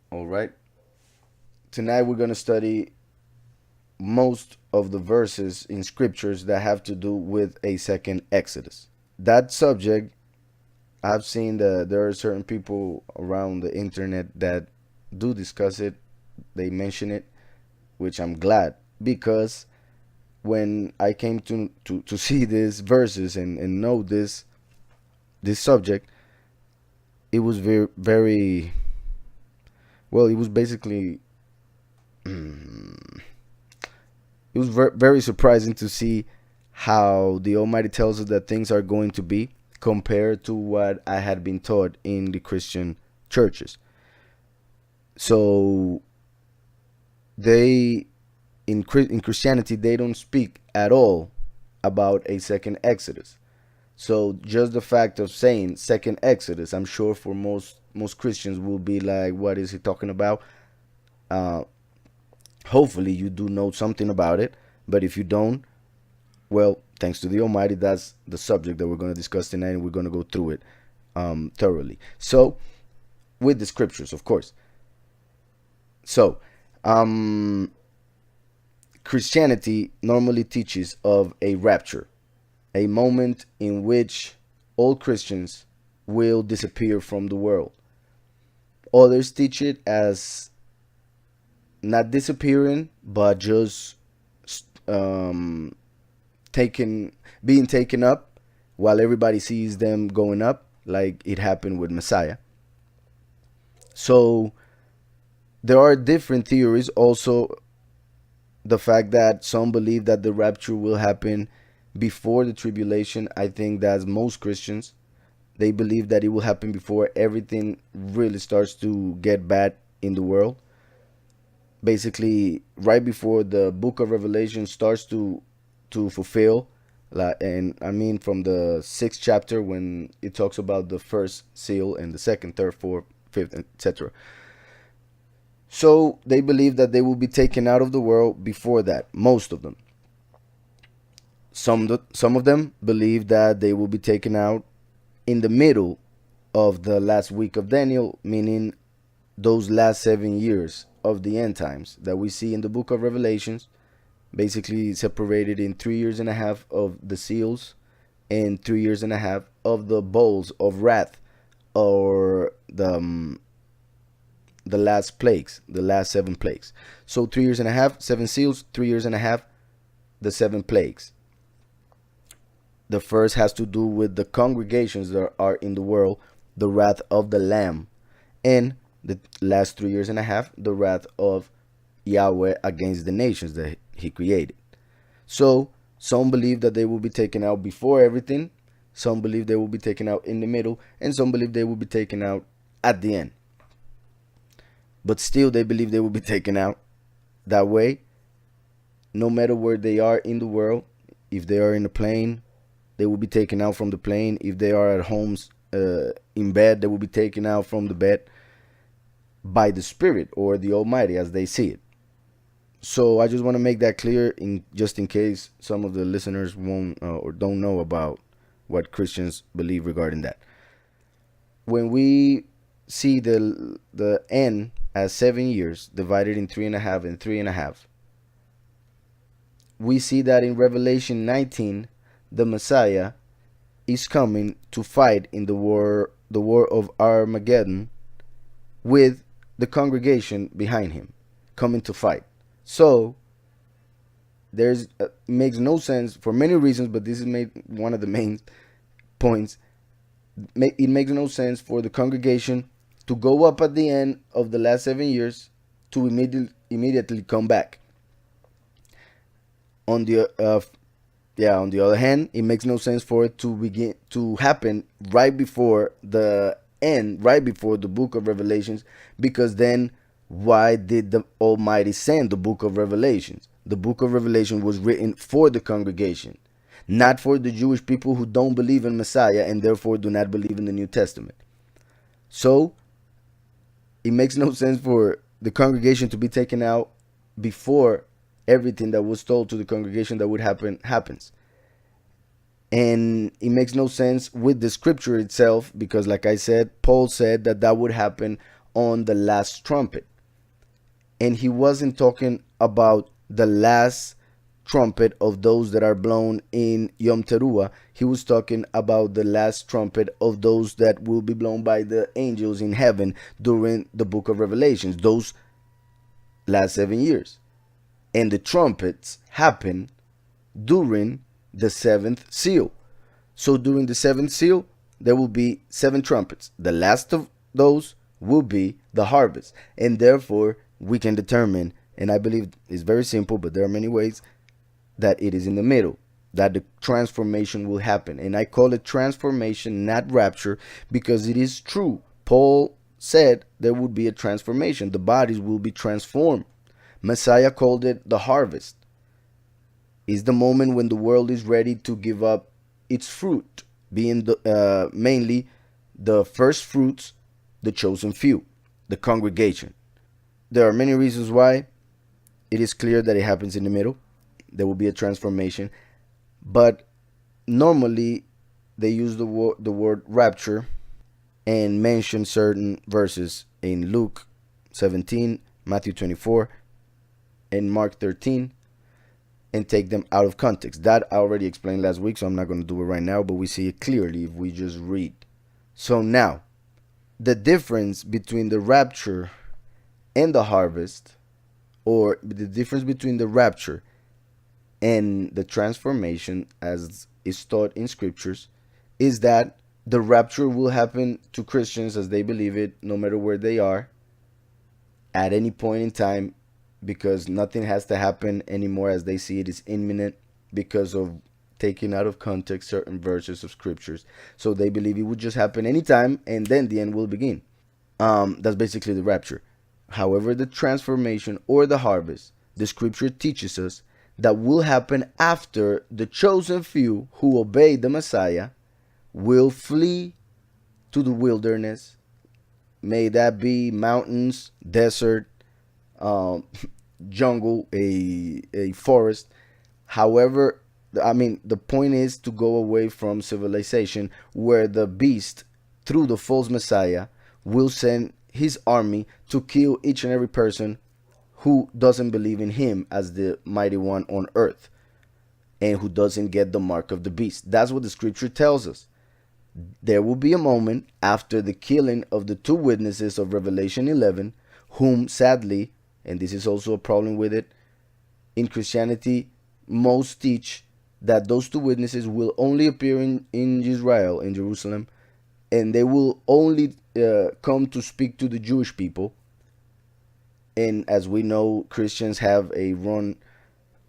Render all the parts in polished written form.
All right. Tonight we're going to study most of the verses in scriptures that have to do with a second Exodus. That subject, I've seen that there are certain people around the internet that do discuss it, they mention it, which I'm glad because when I came to see these verses and know this subject, it was very well. It was basically it was very surprising to see how the Almighty tells us that things are going to be compared to what I had been taught in the Christian churches. So they in Christianity they don't speak at all about a second Exodus. So just the fact of saying second Exodus, I'm sure for most Christians will be like, what is he talking about? Uh, Hopefully you do know something about it, but if you don't, well, thanks to the Almighty, that's the subject that we're going to discuss tonight, and we're going to go through it thoroughly. So with the scriptures, of course. So um, Christianity normally teaches of a rapture, a moment in which all Christians will disappear from the world. Others teach it as not disappearing, but just um, taken being taken up while everybody sees them going up, like it happened with Messiah. So there are different theories. Also, the fact that some believe that the rapture will happen before the tribulation. I think that's most Christians. They believe that it will happen before everything really starts to get bad in the world. Basically, right before the book of Revelation starts to fulfill, like, and I mean from the sixth chapter when it talks about the first seal and the second, third, fourth, fifth, etc. So they believe that they will be taken out of the world before that. Most of them. Some of them believe that they will be taken out in the middle of the last week of Daniel, meaning those last 7 years of the end times that we see in the book of Revelations, basically separated in 3 years and a half of the seals and 3 years and a half of the bowls of wrath, or the last plagues, the last seven plagues. So 3 years and a half, seven seals, 3 years and a half, the seven plagues. The first has to do with the congregations that are in the world, the wrath of the Lamb, and the last 3 years and a half, the wrath of Yahweh against the nations that he created. So some believe that they will be taken out before everything, some believe they will be taken out in the middle, and some believe they will be taken out at the end. But still they believe they will be taken out that way, no matter where they are in the world. If they are in a plane, they will be taken out from the plane. If they are at homes in bed, they will be taken out from the bed by the Spirit or the Almighty as they see it. So I just want to make that clear, just in case some of the listeners won't or don't know about what Christians believe regarding that. When we see the end as 7 years divided in 3.5 and 3.5, we see that in Revelation 19, the Messiah is coming to fight in the war of Armageddon, with the congregation behind him, coming to fight. So there's makes no sense for many reasons, but this is one of the main points. It makes no sense for the congregation to go up at the end of the last 7 years to immediately come back. On the on the other hand, it makes no sense for it to begin to happen right before the end, right before the book of Revelations, because then why did the Almighty send the book of Revelations? The book of Revelation was written for the congregation, not for the Jewish people who don't believe in Messiah and therefore do not believe in the New Testament. So it makes no sense for the congregation to be taken out before everything that was told to the congregation that would happen happens. And it makes no sense with the scripture itself, because like I said, Paul said that that would happen on the last trumpet. And he wasn't talking about the last trumpet of those that are blown in Yom Teruah. He was talking about the last trumpet of those that will be blown by the angels in heaven during the book of Revelations, those last 7 years. And the trumpets happen during the seventh seal. So during the seventh seal, there will be 7 trumpets. The last of those will be the harvest. And therefore, we can determine, and I believe it's very simple, but there are many ways, that it is in the middle, that the transformation will happen. And I call it transformation, not rapture, because it is true. Paul said there would be a transformation. The bodies will be transformed. Messiah called it the harvest. It's the moment when the world is ready to give up its fruit, being mainly the first fruits, the chosen few, the congregation. There are many reasons why it is clear that it happens in the middle. There will be a transformation, but normally they use the word rapture and mention certain verses in Luke 17, Matthew 24, and Mark 13, and take them out of context. That I already explained last week, so I'm not going to do it right now, but we see it clearly if we just read. So now, the difference between the rapture and the harvest, or the difference between the rapture and the transformation as is taught in scriptures, is that the rapture will happen to Christians as they believe it, no matter where they are, at any point in time, because nothing has to happen anymore as they see it is imminent because of taking out of context certain verses of scriptures. So they believe it would just happen anytime and then the end will begin. That's basically the rapture. However, the transformation or the harvest, the scripture teaches us that will happen after the chosen few who obey the Messiah will flee to the wilderness. May that be mountains, desert, jungle, a forest. However, the point is to go away from civilization, where the beast, through the false Messiah, will send his army to kill each and every person who doesn't believe in him as the mighty one on earth, and who doesn't get the mark of the beast. That's what the scripture tells us. There will be a moment after the killing of the 2 witnesses of Revelation 11, whom sadly, and this is also a problem with it, in Christianity, most teach that those 2 witnesses will only appear in Israel, in Jerusalem, and they will only come to speak to the Jewish people. And as we know, Christians have a wrong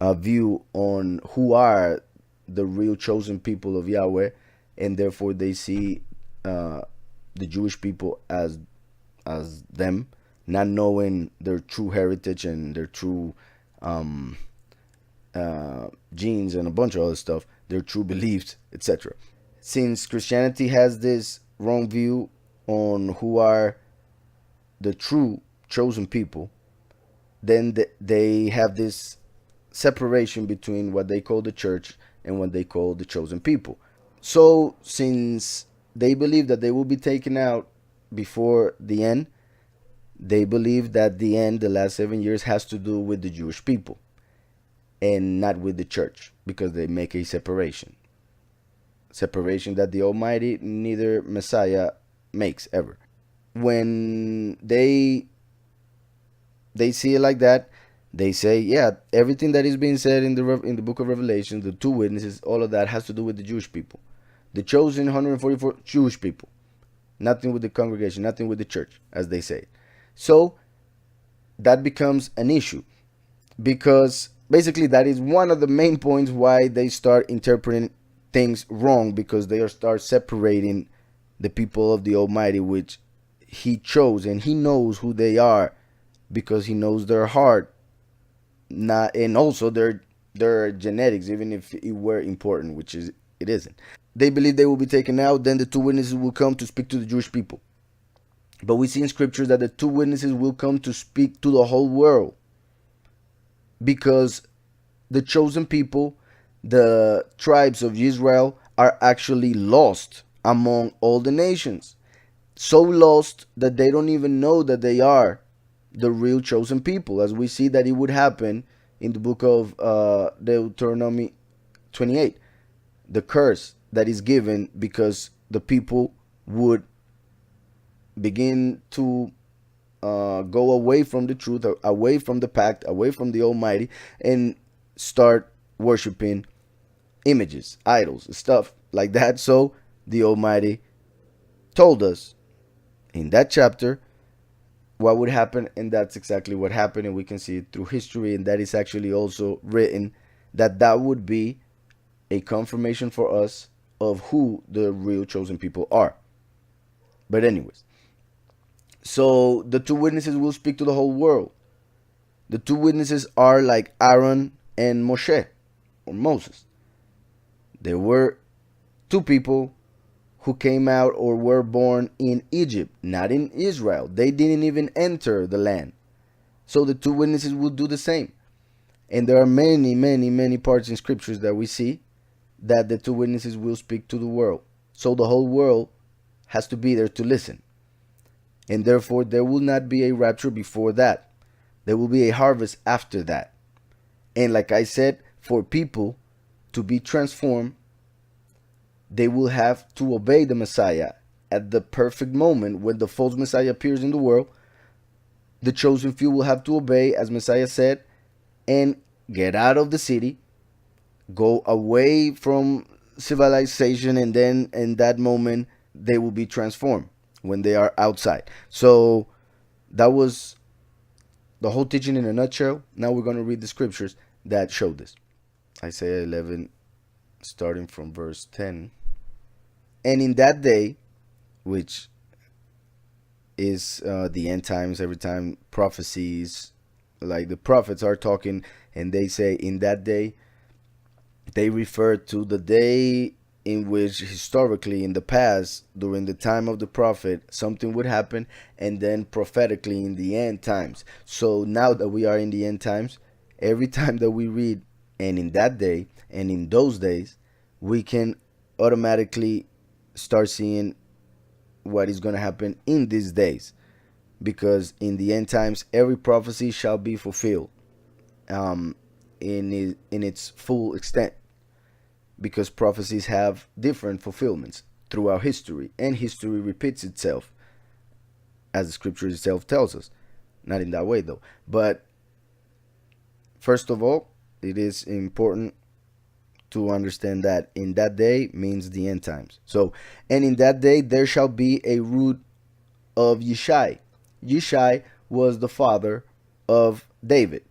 view on who are the real chosen people of Yahweh, and therefore they see the Jewish people as them, not knowing their true heritage and their true genes and a bunch of other stuff, their true beliefs, etc. Since Christianity has this wrong view on who are the true chosen people, then they have this separation between what they call the church and what they call the chosen people. So since they believe that they will be taken out before the end, they believe that the end, the last 7 years, has to do with the Jewish people and not with the church, because they make a separation that the Almighty, neither Messiah, makes ever. When they see it like that, they say, yeah, everything that is being said in the book of Revelation, the 2 witnesses, all of that has to do with the Jewish people, the chosen 144 Jewish people, nothing with the congregation, nothing with the church, as they say. So that becomes an issue, because basically that is one of the main points why they start interpreting things wrong, because they start separating the people of the Almighty, which he chose, and he knows who they are because he knows their heart, not, and also their genetics, even if it were important, which is it isn't. They believe they will be taken out, then the 2 witnesses will come to speak to the Jewish people. But we see in scripture that the 2 witnesses will come to speak to the whole world, because the chosen people, the tribes of Israel, are actually lost among all the nations. so lost that they don't even know that they are the real chosen people, as we see that it would happen in the book of Deuteronomy 28, the curse that is given because the people would begin to go away from the truth, away from the pact, away from the Almighty, and start worshiping images, idols, stuff like that. So the Almighty told us in that chapter what would happen, and that's exactly what happened, and we can see it through history, and that is actually also written that that would be a confirmation for us of who the real chosen people are. But anyways, so the two witnesses will speak to the whole world. The two witnesses are like Aaron and Moshe, or Moses. There were two people who came out or were born in Egypt, not in Israel. They didn't even enter the land. So the two witnesses would do the same. And there are many, many, many parts in scriptures that we see that the two witnesses will speak to the world. So the whole world has to be there to listen. And therefore, there will not be a rapture before that. There will be a harvest after that. And like I said, for people to be transformed, they will have to obey the Messiah at the perfect moment when the false Messiah appears in the world. The chosen few will have to obey, as Messiah said, and get out of the city, go away from civilization, and then in that moment they will be transformed when they are outside. So that was the whole teaching in a nutshell. Now we're going to read the scriptures that show this. Isaiah 11, starting from verse 10. And in that day, which is the end times, every time prophecies, like the prophets are talking and they say in that day, they refer to the day in which historically in the past, during the time of the prophet, something would happen, and then prophetically in the end times. So now that we are in the end times, every time that we read and in that day and in those days, we can automatically start seeing what is going to happen in these days, because in the end times every prophecy shall be fulfilled in its full extent, because prophecies have different fulfillments throughout history, and history repeats itself, as the scripture itself tells us. Not in that way though, but first of all, it is important to understand that in that day means the end times. So, and in that day there shall be a root of Yishai. Yishai was the father of David.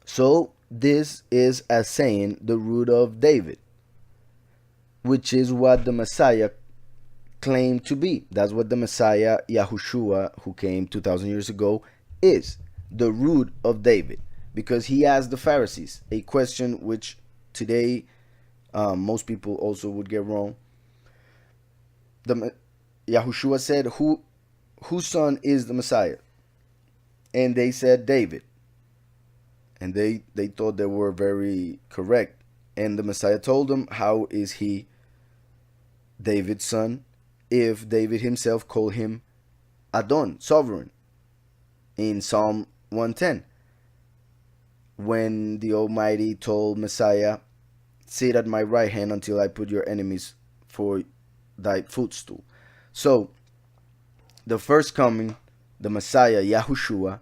So this is as saying the root of David, which is what the Messiah claimed to be. That's what the Messiah, Yahushua, who came 2,000 years ago, is. The root of David. Because he asked the Pharisees a question which today most people also would get wrong. Yahushua said, whose son is the Messiah? And they said David. And they thought they were very correct. And the Messiah told them, how is he David's son if David himself called him Adon, sovereign, in Psalm 110, when the Almighty told Messiah, sit at my right hand until I put your enemies for thy footstool. So the first coming, the Messiah, Yahushua,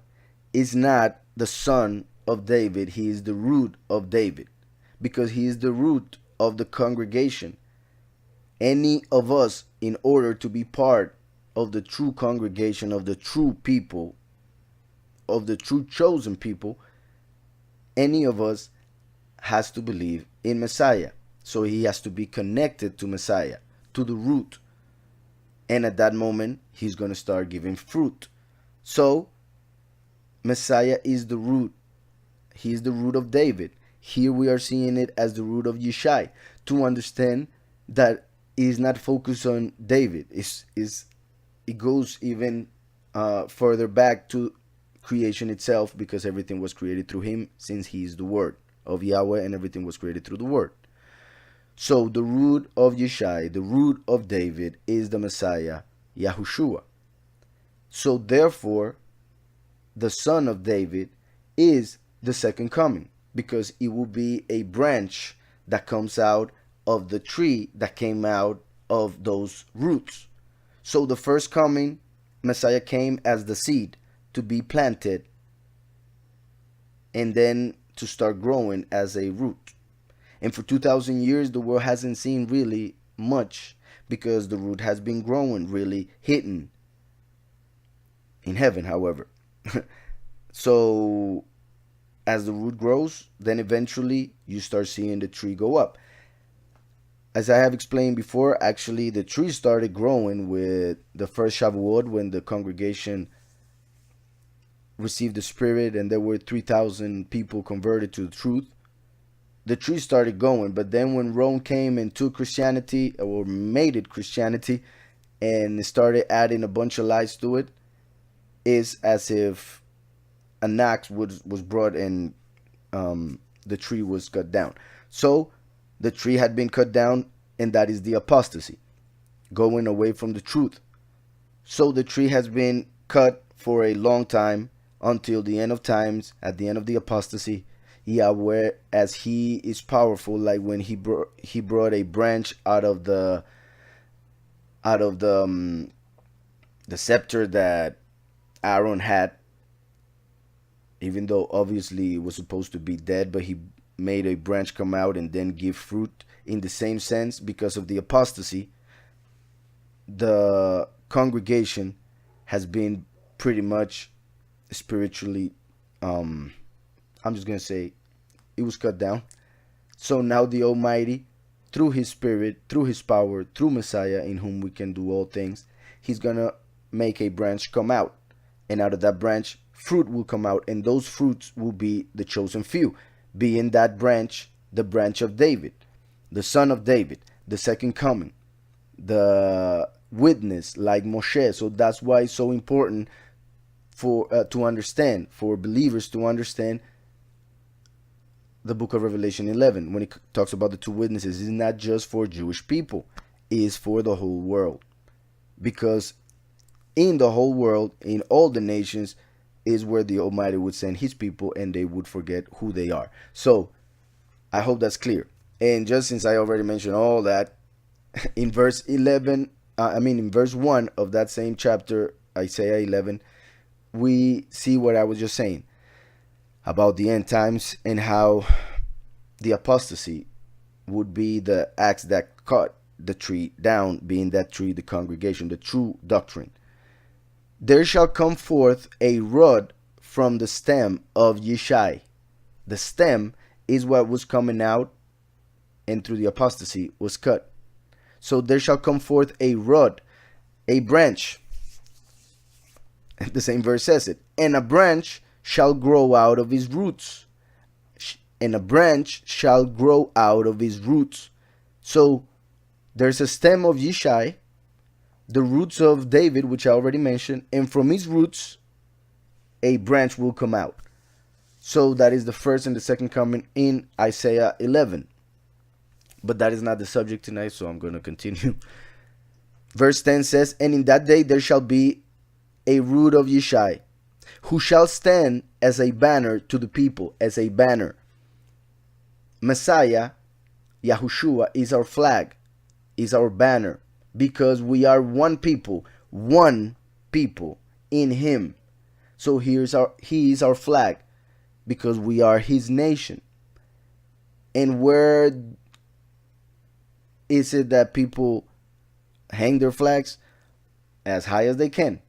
is not the son of David. He is the root of David, because he is the root of the congregation. Any of us, in order to be part of the true congregation, of the true people, of the true chosen people, any of us has to believe in Messiah. So he has to be connected to Messiah, to the root. And at that moment, he's going to start giving fruit. So Messiah is the root. He is the root of David. Here we are seeing it as the root of Yishai, to understand that it is not focused on David. It goes even further back to creation itself, because everything was created through him, since he is the word of Yahweh, and everything was created through the word. So the root of Yishai, the root of David, is the Messiah, Yahushua. So therefore, the son of David is the second coming, because it will be a branch that comes out of the tree that came out of those roots. So the first coming, Messiah came as the seed to be planted and then to start growing as a root. And for 2,000 years, the world hasn't seen really much, because the root has been growing, really hidden in heaven, however. So as the root grows, then eventually you start seeing the tree go up. As I have explained before, actually the tree started growing with the first Shavuot, when the congregation received the Spirit and there were 3,000 people converted to the truth. The tree started going, but then when Rome came and took Christianity, or made it Christianity, and started adding a bunch of lies to it, it's as if an axe was brought and the tree was cut down. So the tree had been cut down, and that is the apostasy, going away from the truth. So the tree has been cut for a long time, until the end of times, at the end of the apostasy. Yahweh, as he is powerful, like when he brought a branch out of the scepter that Aaron had, even though obviously it was supposed to be dead, but he made a branch come out and then give fruit. In the same sense, because of the apostasy, the congregation has been pretty much spiritually, I'm just going to say, it was cut down. So now the Almighty, through His Spirit, through His power, through Messiah, in whom we can do all things, He's going to make a branch come out. And out of that branch, fruit will come out. And those fruits will be the chosen few. Being that branch, the branch of David, the son of David, the second coming, the witness like Moshe. So that's why it's so important for to understand, for believers to understand the book of Revelation 11, when it talks about the two witnesses. It's not just for Jewish people, it is for the whole world, because in the whole world, in all the nations, is where the Almighty would send His people, and they would forget who they are. So I hope that's clear. And just since I already mentioned all that, in verse 11, in verse 1 of that same chapter, Isaiah 11, we see what I was just saying about the end times, and how the apostasy would be the axe that cut the tree down, being that tree, the congregation, the true doctrine. There shall come forth a rod from the stem of Yishai. The stem is what was coming out, and through the apostasy was cut. So there shall come forth a rod, a branch. The same verse says it. And a branch shall grow out of his roots. And a branch shall grow out of his roots. So there's a stem of Yishai, the roots of David, which I already mentioned, and from his roots a branch will come out. So that is the first and the second coming in Isaiah 11. But that is not the subject tonight, so I'm going to continue. Verse 10 says, and in that day there shall be a root of Yishai, who shall stand as a banner to the people, as a banner. Messiah, Yahushua, is our flag, is our banner, because we are one people in Him. So He is our flag, because we are His nation. And where is it that people hang their flags? As high as they can,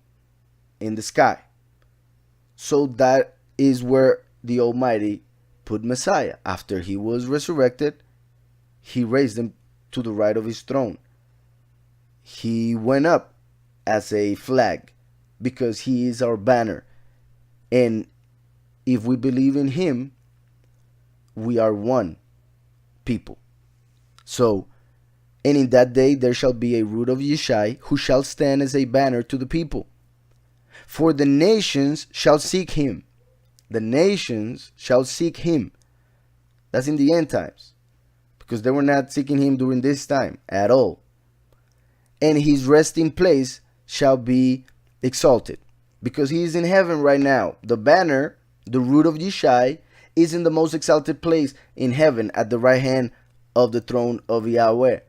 in the sky. So that is where the Almighty put Messiah. After He was resurrected, He raised Him to the right of His throne. He went up as a flag, because He is our banner. And if we believe in Him, we are one people. So, and in that day there shall be a root of Yishai, who shall stand as a banner to the people. For the nations shall seek Him. The nations shall seek Him. That's in the end times, because they were not seeking Him during this time at all. And His resting place shall be exalted, because he is in heaven right now. The banner, the root of Yishai, is in the most exalted place in heaven at the right hand of the throne of Yahweh.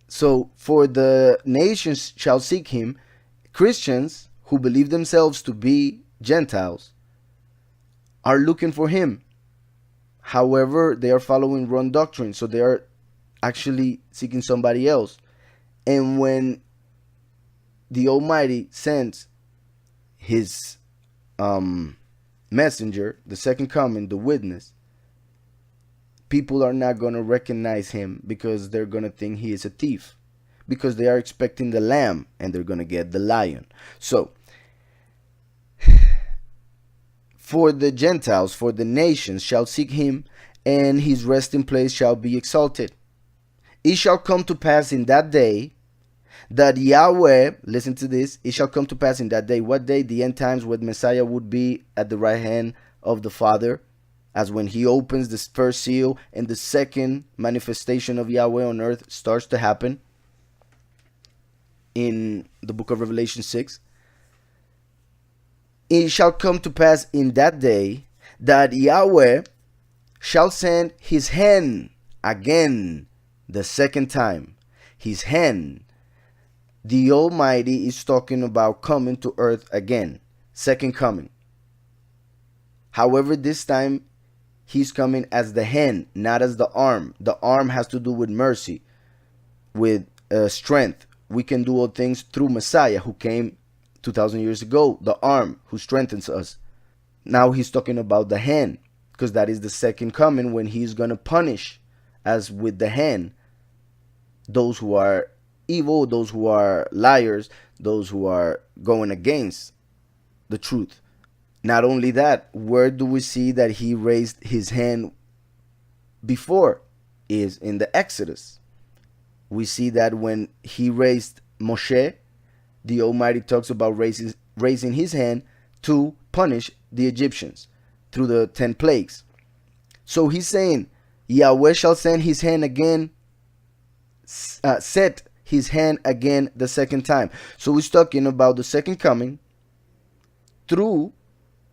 So, for the nations shall seek him, Christians who believe themselves to be Gentiles are looking for him. However, they are following wrong doctrine, so they are actually seeking somebody else. And when the Almighty sends his messenger, the second coming, the witness, people are not going to recognize him because they're going to think he is a thief, because they are expecting the lamb and they're going to get the lion. So, for the Gentiles, for the nations shall seek him, and his resting place shall be exalted. It shall come to pass in that day that Yahweh, listen to this, it shall come to pass in that day. What day? The end times, when Messiah would be at the right hand of the Father, as when he opens this first seal and the second manifestation of Yahweh on earth starts to happen in the book of Revelation 6. It shall come to pass in that day that Yahweh shall send his hand again the second time. His hand. The Almighty is talking about coming to earth again. Second coming. However, this time he's coming as the hand, not as the arm. The arm has to do with mercy, with strength. We can do all things through Messiah, who came 2,000 years ago. The arm, who strengthens us. Now he's talking about the hand, because that is the second coming, when he's going to punish, as with the hand, those who are evil, those who are liars, those who are going against the truth. Not only that, where do we see that he raised his hand before? Is in the Exodus. We see that when he raised Moshe, the Almighty talks about raising his hand to punish the Egyptians through the 10 plagues. So he's saying, Yahweh shall send his hand again, set his hand again the second time. So he's talking about the second coming through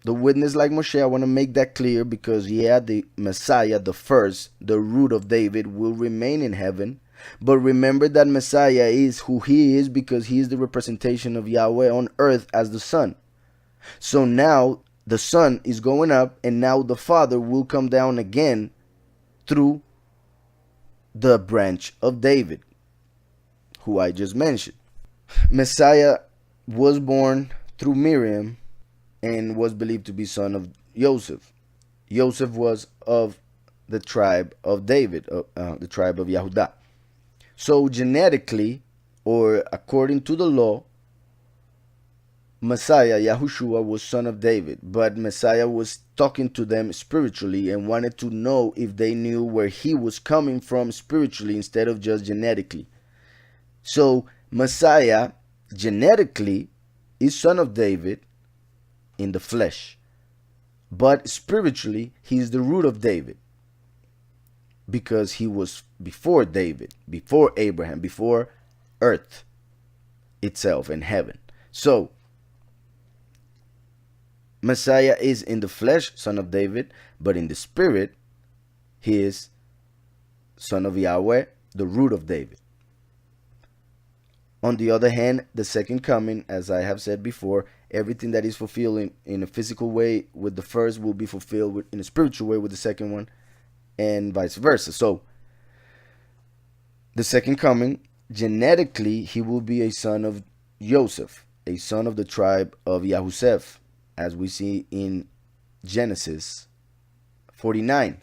the witness like Moshe. I want to make that clear, because the Messiah, the first, the root of David, will remain in heaven. But remember that Messiah is who he is because he is the representation of Yahweh on earth as the Son. So now the Son is going up, and now the Father will come down again through the branch of David, who I just mentioned. Messiah was born through Miriam and was believed to be son of Joseph. Joseph was of the tribe of David, the tribe of Yehudah. So genetically, or according to the law, Messiah, Yahushua, was son of David. But Messiah was talking to them spiritually and wanted to know if they knew where he was coming from spiritually instead of just genetically. So Messiah, genetically, is son of David in the flesh. But spiritually, he is the root of David, because he was before David, before Abraham, before earth itself and heaven. So Messiah is in the flesh son of David, but in the spirit he is son of Yahweh, the root of David. On the other hand, the second coming, as I have said before, everything that is fulfilled in a physical way with the first will be fulfilled in a spiritual way with the second one, and vice versa. So the second coming, genetically, he will be a son of Joseph, a son of the tribe of Yahusef, as we see in Genesis 49.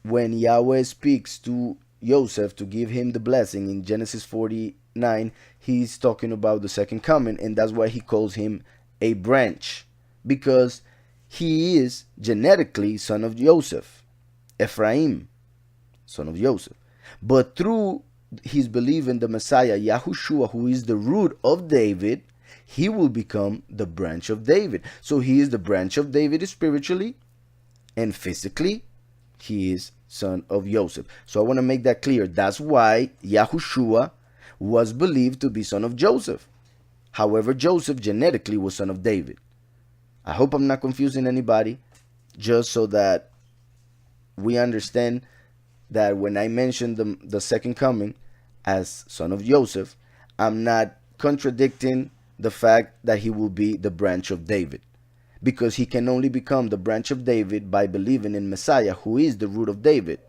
When Yahweh speaks to Joseph to give him the blessing in Genesis 49, he's talking about the second coming, and that's why he calls him a branch, because he is genetically son of Joseph, Ephraim, son of Joseph. But through his belief in the Messiah, Yahushua, who is the root of David, he will become the branch of David. So he is the branch of David spiritually, and physically he is son of Joseph. So I want to make that clear. That's why Yahushua was believed to be son of Joseph, However, Joseph genetically was son of David. I hope I'm not confusing anybody, just so that we understand that when I mention the second coming as son of Joseph, I'm not contradicting the fact that he will be the branch of David, because he can only become the branch of David by believing in Messiah, who is the root of David.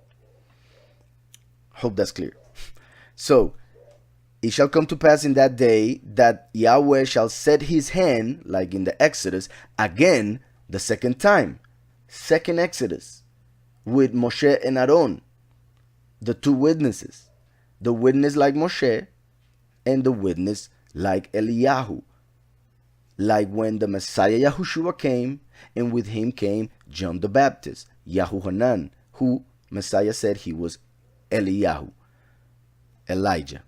Hope that's clear. So, it shall come to pass in that day that Yahweh shall set his hand, like in the Exodus, again the second time. Second Exodus, with Moshe and Aaron, the two witnesses. The witness like Moshe and the witness like Eliyahu. Like when the Messiah Yahushua came, and with him came John the Baptist, Yahuhanan, who Messiah said he was Eliyahu, Elijah.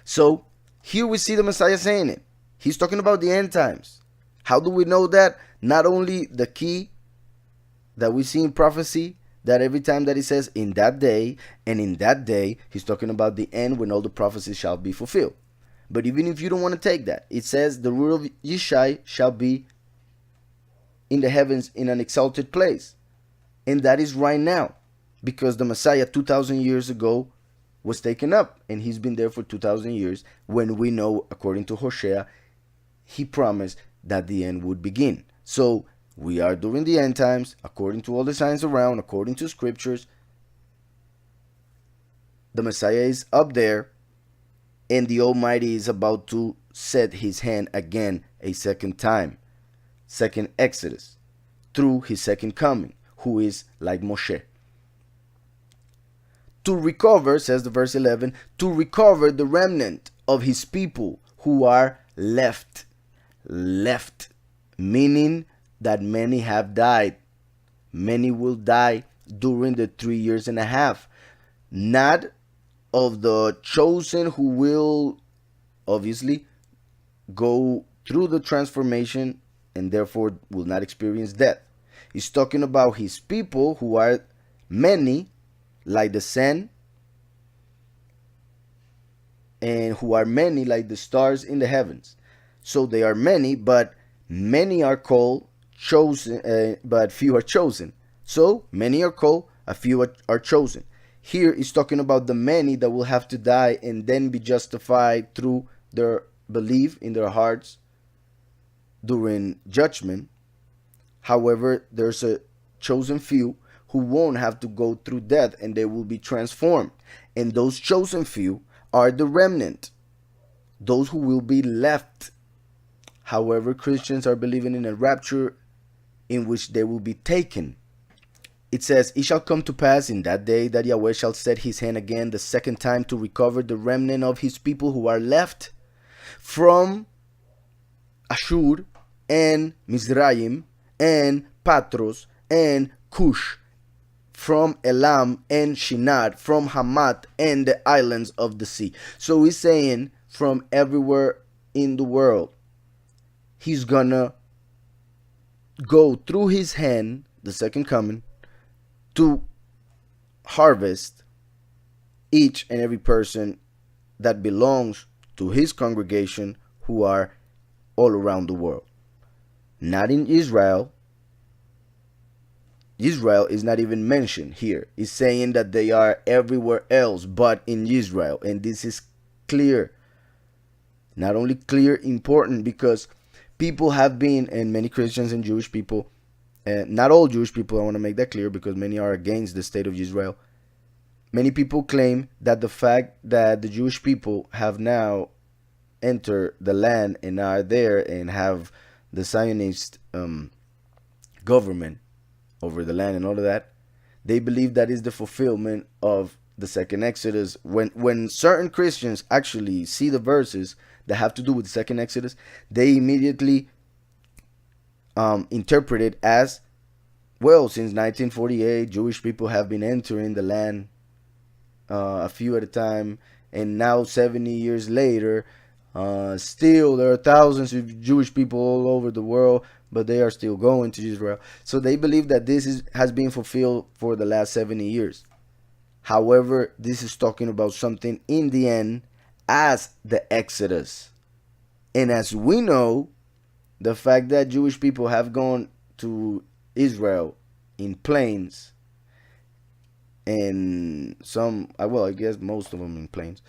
So here we see the Messiah saying it. He's talking about the end times. How do we know that? Not only the key that we see in prophecy, that every time that he says in that day, and in that day, he's talking about the end when all the prophecies shall be fulfilled. But even if you don't want to take that, it says the root of Yishai shall be in the heavens in an exalted place. And that is right now, because the Messiah 2,000 years ago was taken up, and he's been there for 2,000 years, when we know, according to Hosea, he promised that the end would begin. So we are during the end times, according to all the signs around, according to scriptures. The Messiah is up there, and the Almighty is about to set his hand again a second time, second Exodus, through his second coming, who is like Moshe. To recover, says the verse 11, to recover the remnant of his people who are left. Left, meaning that many have died. Many will die during the 3 years and a half. Not of the chosen who will obviously go through the transformation and therefore will not experience death. He's talking about his people who are many, like the sand, and who are many like the stars in the heavens. So they are many, but many are called, chosen, but few are chosen. So many are called, a few are chosen. Here is talking about the many that will have to die and then be justified through their belief in their hearts during judgment. However, there's a chosen few who won't have to go through death, and they will be transformed. And those chosen few are the remnant, those who will be left. However, Christians are believing in a rapture in which they will be taken. It says, it shall come to pass in that day that Yahweh shall set his hand again the second time to recover the remnant of his people who are left from Ashur and Mizraim and Patros and Cush, from Elam and Shinar, from Hamat and the islands of the sea. So he's saying from everywhere in the world, he's gonna go through his hand, the second coming, to harvest each and every person that belongs to his congregation who are all around the world. Not in Israel. Israel is not even mentioned here. It's saying that they are everywhere else but in Israel. And this is clear. Not only clear, important, because people have been, and many Christians and Jewish people, not all Jewish people, I want to make that clear, because many are against the state of Israel. Many people claim that the fact that the Jewish people have now entered the land and are there and have the Zionist government over the land and all of that, they believe that is the fulfillment of the second Exodus. When certain Christians actually see the verses that have to do with the second Exodus, they immediately interpret it as, well, since 1948, Jewish people have been entering the land a few at a time, and now 70 years later, still there are thousands of Jewish people all over the world, but they are still going to Israel. So they believe that this has been fulfilled for the last 70 years. However, this is talking about something in the end as the Exodus. And as we know, the fact that Jewish people have gone to Israel in planes, and some, well, I guess most of them in planes,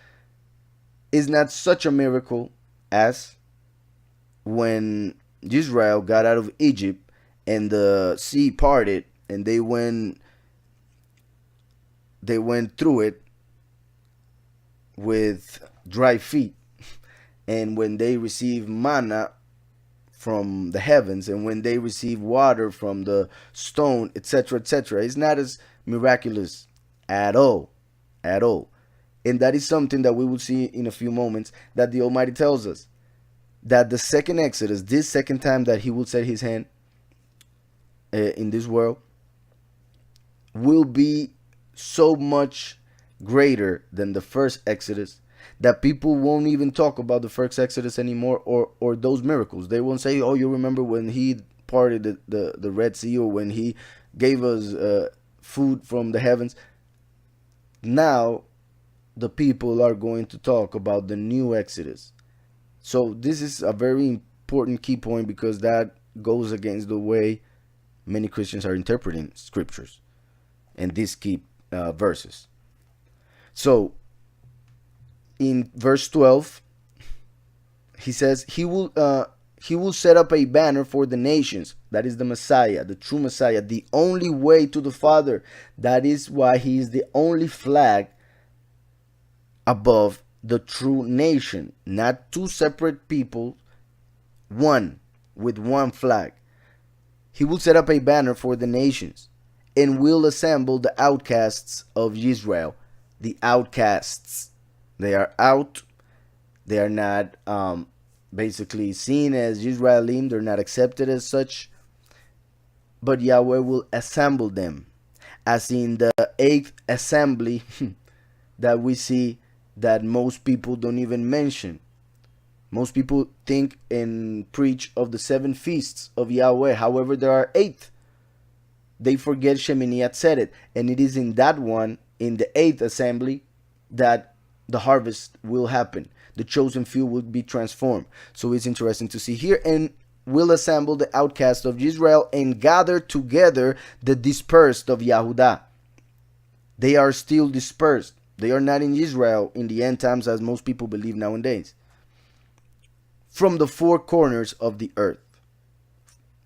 is not such a miracle as when Israel got out of Egypt and the sea parted and they went through it with dry feet. And when they received manna from the heavens, and when they receive water from the stone, etc., etc., it's not as miraculous at all, at all. And that is something that we will see in a few moments, that the Almighty tells us that the second Exodus, this second time that He will set His hand in this world, will be so much greater than the first Exodus, that people won't even talk about the first Exodus anymore, or those miracles. They won't say, oh, you remember when He parted the Red Sea, or when He gave us food from the heavens. Now the people are going to talk about the new Exodus. So this is a very important key point, because that goes against the way many Christians are interpreting scriptures and these key verses. So in verse 12, he says, he will set up a banner for the nations. That is the Messiah, the true Messiah, the only way to the Father. That is why He is the only flag above the true nation. Not two separate people, one, with one flag. He will set up a banner for the nations, and will assemble the outcasts of Israel. The outcasts. They are out. They are not basically seen as Israelim. They're not accepted as such. But Yahweh will assemble them. As in the 8th assembly that we see, that most people don't even mention. Most people think and preach of the 7 feasts of Yahweh. However, there are 8. They forget Shemini Atzeret. And it is in that one, in the 8th assembly, that the harvest will happen. The chosen few will be transformed. So it's interesting to see here. And will assemble the outcasts of Israel, and gather together the dispersed of Yahudah. They are still dispersed. They are not in Israel in the end times, as most people believe nowadays. From the 4 corners of the earth.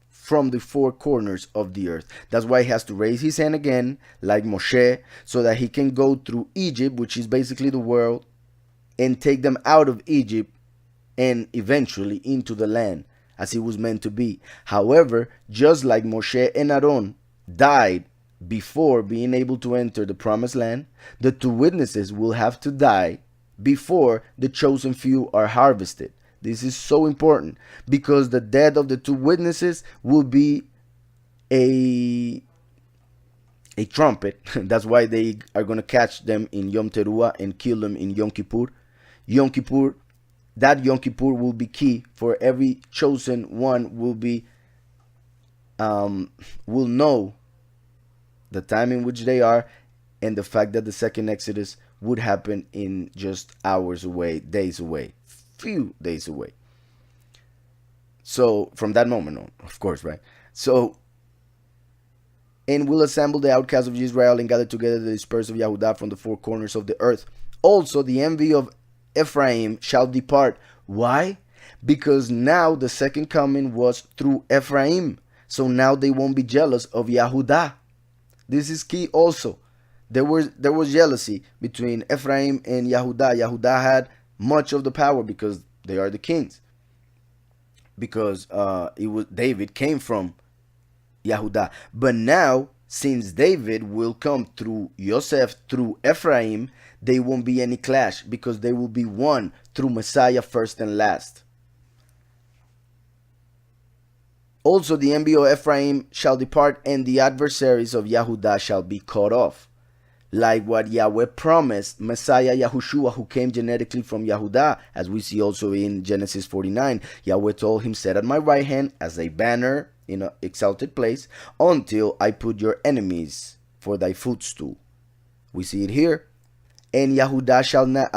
From the 4 corners of the earth. That's why He has to raise His hand again, like Moshe, so that He can go through Egypt, which is basically the world, and take them out of Egypt and eventually into the land, as He was meant to be. However, just like Moshe and Aaron died before being able to enter the promised land, the 2 witnesses will have to die before the chosen few are harvested. This is so important, because the death of the 2 witnesses will be a trumpet. That's why they are going to catch them in Yom Teruah and kill them in Yom Kippur. Yom Kippur, that Yom Kippur will be key for every chosen one. Will know the time in which they are, and the fact that the second Exodus would happen in just hours away, days away, few days away. So from that moment on, of course, right? So, and will assemble the outcasts of Israel, and gather together the dispersed of Yahudah from the 4 corners of the earth. Also the envy of Ephraim shall depart. Why? Because now the second coming was through Ephraim. So now they won't be jealous of Yahudah. This is key also. There was jealousy between Ephraim and Yahudah. Yahudah had much of the power because they are the kings. Because David came from Yahudah. But now, since David will come through Yosef, through Ephraim, there won't be any clash, because they will be one through Messiah first and last. Also the envy of Ephraim shall depart, and the adversaries of Yahudah shall be cut off. Like what Yahweh promised Messiah Yahushua, who came genetically from Yahudah, as we see also in Genesis 49. Yahweh told him, set at my right hand as a banner in an exalted place, until I put your enemies for thy footstool. We see it here. And Yahudah shall not,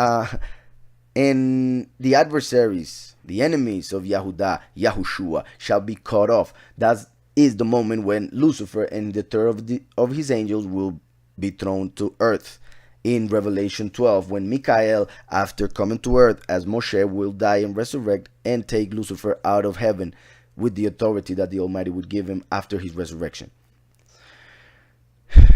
And the adversaries, the enemies of Yahudah, Yahushua, shall be cut off. That is the moment when Lucifer and the third of his angels will be thrown to earth. In Revelation 12, when Michael, after coming to earth as Moshe, will die and resurrect and take Lucifer out of heaven with the authority that the Almighty would give him after his resurrection.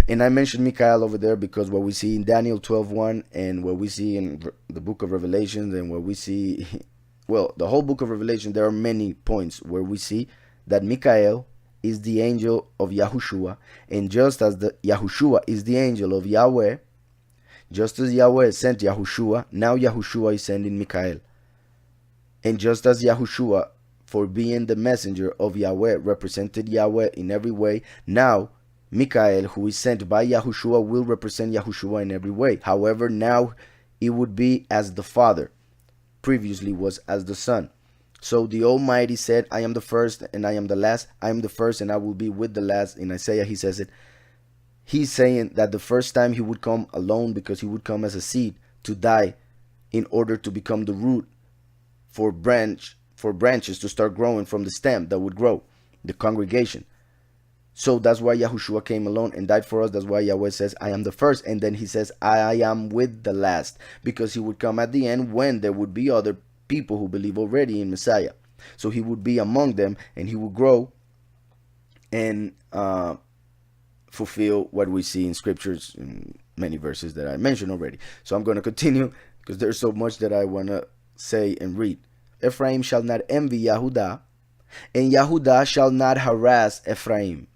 And I mentioned Michael over there because what we see in Daniel 12:1 and what we see in the book of Revelation and what we see, well, the whole book of Revelation, there are many points where we see that Michael is the angel of Yahushua, and just as the Yahushua is the angel of Yahweh, just as Yahweh sent Yahushua, now Yahushua is sending Michael. And just as Yahushua, for being the messenger of Yahweh, represented Yahweh in every way, now Michael, who is sent by Yahushua, will represent Yahushua in every way. However, now it would be as the Father previously was as the Son. So the Almighty said, I am the first and I am the last. I am the first and I will be with the last. In Isaiah, he says it. He's saying that the first time he would come alone because he would come as a seed to die in order to become the root for branches to start growing from the stem that would grow, the congregation. So that's why Yahushua came alone and died for us. That's why Yahweh says, I am the first. And then he says, I am with the last. Because he would come at the end when there would be other people who believe already in Messiah. So he would be among them and he would grow and fulfill what we see in scriptures in many verses that I mentioned already. So I'm going to continue because there's so much that I want to say and read. Ephraim shall not envy Yahudah, and Yahudah shall not harass Ephraim.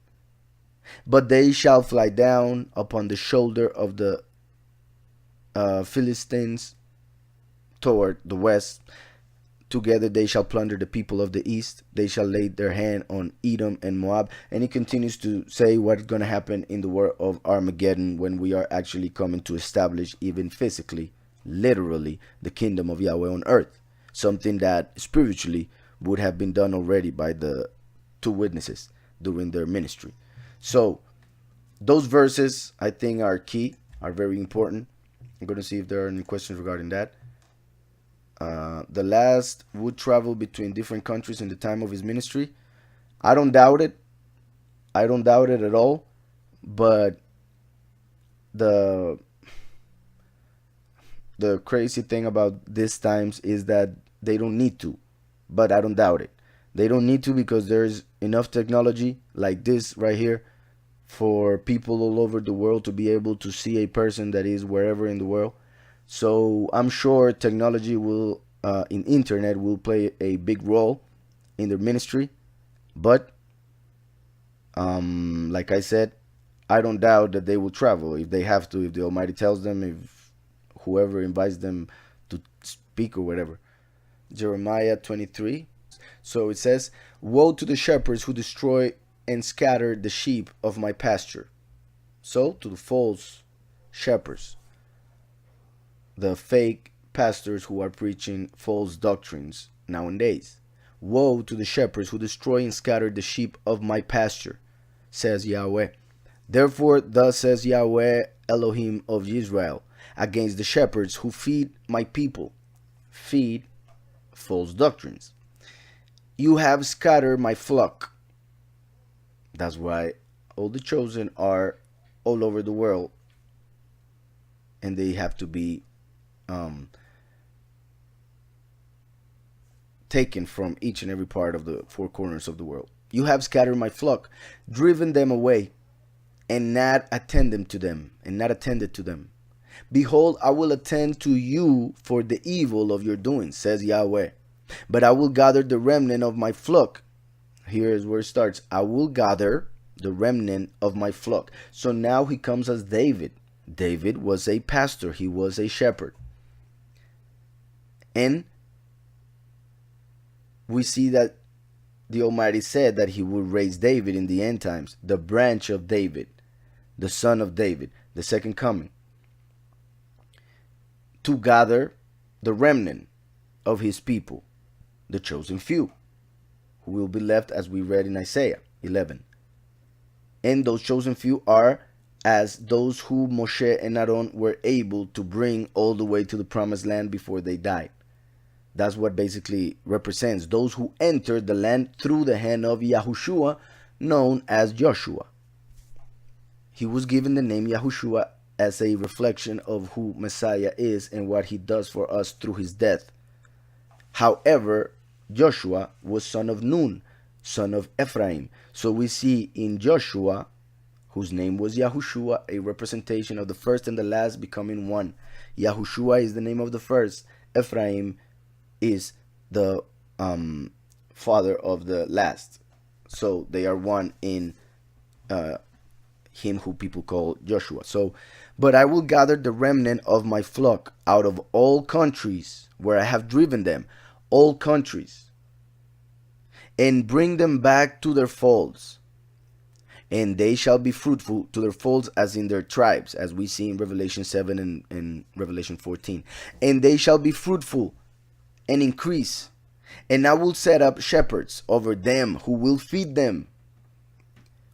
But they shall fly down upon the shoulder of the Philistines toward the west. Together they shall plunder the people of the east. They shall lay their hand on Edom and Moab. And he continues to say what's going to happen in the war of Armageddon when we are actually coming to establish, even physically, literally, the kingdom of Yahweh on earth. Something that spiritually would have been done already by the two witnesses during their ministry. So those verses I think are key, are very important. I'm going to see if there are any questions regarding that. The last would travel between different countries in the time of his ministry. I don't doubt it. I don't doubt it at all. But the crazy thing about these times is that they don't need to. But I don't doubt it. They don't need to because there's enough technology like this right here for people all over the world to be able to see a person that is wherever in the world. So I'm sure technology will, in internet, will play a big role in their ministry. But, like I said, I don't doubt that they will travel if they have to, if the Almighty tells them, if whoever invites them to speak or whatever. Jeremiah 23. So it says, woe to the shepherds who destroy and scatter the sheep of my pasture. So to the false shepherds, the fake pastors who are preaching false doctrines nowadays. Woe to the shepherds who destroy and scatter the sheep of my pasture, says Yahweh. Therefore, thus says Yahweh, Elohim of Israel, against the shepherds who feed my people, feed false doctrines. You have scattered my flock. That's why all the chosen are all over the world, and they have to be taken from each and every part of the four corners of the world. You have scattered my flock, driven them away, and not attended to them. Behold, I will attend to you for the evil of your doing, says Yahweh. But I will gather the remnant of my flock. Here is where it starts. I will gather the remnant of my flock. So now he comes as David. David was a pastor. He was a shepherd. And we see that the Almighty said that he would raise David in the end times. The branch of David. The son of David. The second coming. To gather the remnant of his people. The chosen few. Who will be left as we read in Isaiah 11. And those chosen few are as those who Moshe and Aaron were able to bring all the way to the promised land before they died. That's what basically represents those who entered the land through the hand of Yahushua, known as Joshua. He was given the name Yahushua as a reflection of who Messiah is and what he does for us through his death. However, Joshua was son of Nun, son of Ephraim. So we see in Joshua, whose name was Yahushua, a representation of the first and the last becoming one. Yahushua is the name of the first. Ephraim is the father of the last. So they are one in him who people call Joshua. So, but I will gather the remnant of my flock out of all countries where I have driven them, all countries, and bring them back to their folds. And they shall be fruitful to their folds as in their tribes, as we see in Revelation 7 and Revelation 14. And they shall be fruitful and increase. And I will set up shepherds over them who will feed them.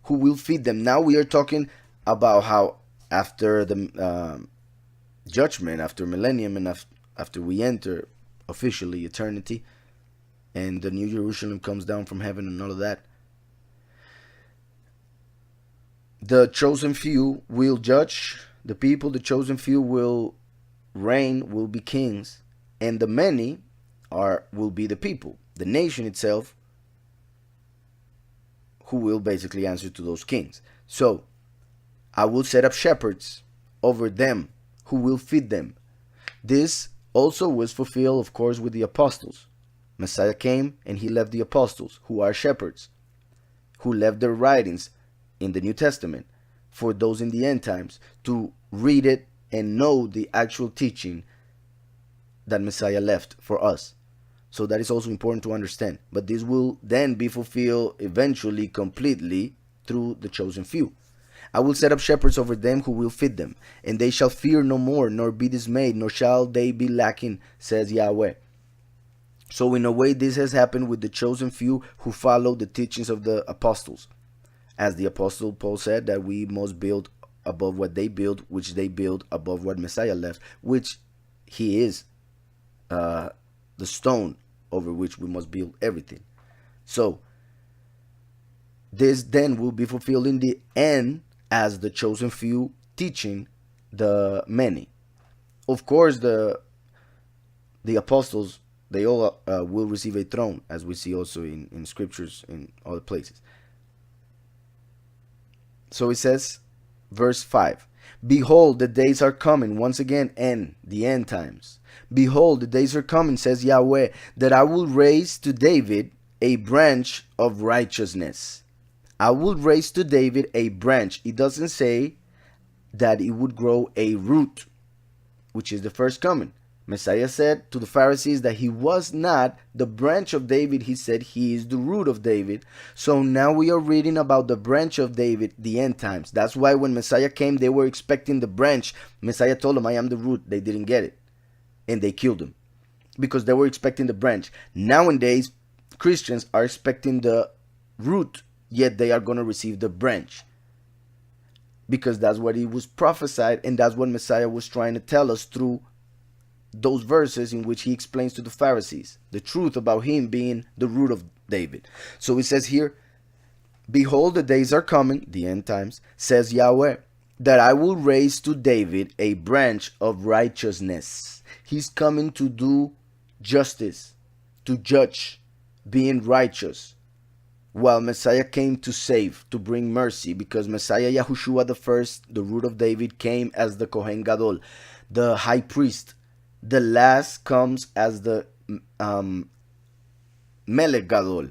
Who will feed them. Now we are talking about how after the judgment, after millennium, and after we enter officially eternity, and the New Jerusalem comes down from heaven and all of that, the chosen few will judge the people. The chosen few will reign, will be kings, and the many will be the people, the nation itself, who will basically answer to those kings. So I will set up shepherds over them who will feed them. This also was fulfilled, of course, with the apostles. Messiah came and he left the apostles, who are shepherds, who left their writings in the New Testament for those in the end times to read it and know the actual teaching that Messiah left for us. So that is also important to understand. But this will then be fulfilled eventually completely through the chosen few. I will set up shepherds over them who will feed them, and they shall fear no more, nor be dismayed, nor shall they be lacking, says Yahweh. So in a way, this has happened with the chosen few who follow the teachings of the apostles. As the apostle Paul said, that we must build above what they build, which they build above what Messiah left, which he is the stone over which we must build everything. So this then will be fulfilled in the end as the chosen few teaching the many. Of course, the apostles, they all will receive a throne, as we see also in scriptures in other places. So it says, verse 5, behold, the days are coming, once again, and the end times. Behold, the days are coming, says Yahweh, that I will raise to David a branch of righteousness. I will raise to David a branch. It doesn't say that it would grow a root, which is the first coming. Messiah said to the Pharisees that he was not the branch of David. He said he is the root of David. So now we are reading about the branch of David, the end times. That's why when Messiah came, they were expecting the branch. Messiah told them, I am the root. They didn't get it. And they killed him because they were expecting the branch. Nowadays, Christians are expecting the root, yet they are going to receive the branch. Because that's what he was prophesied, and that's what Messiah was trying to tell us through those verses in which he explains to the Pharisees the truth about him being the root of David. So he says here, behold, the days are coming, the end times, says Yahweh, that I will raise to David a branch of righteousness. He's coming to do justice, to judge, being righteous, while Messiah came to save, to bring mercy, because Messiah Yahushua the first, the root of David, came as the Kohen Gadol, the high priest. The last comes as the Melech Gadol,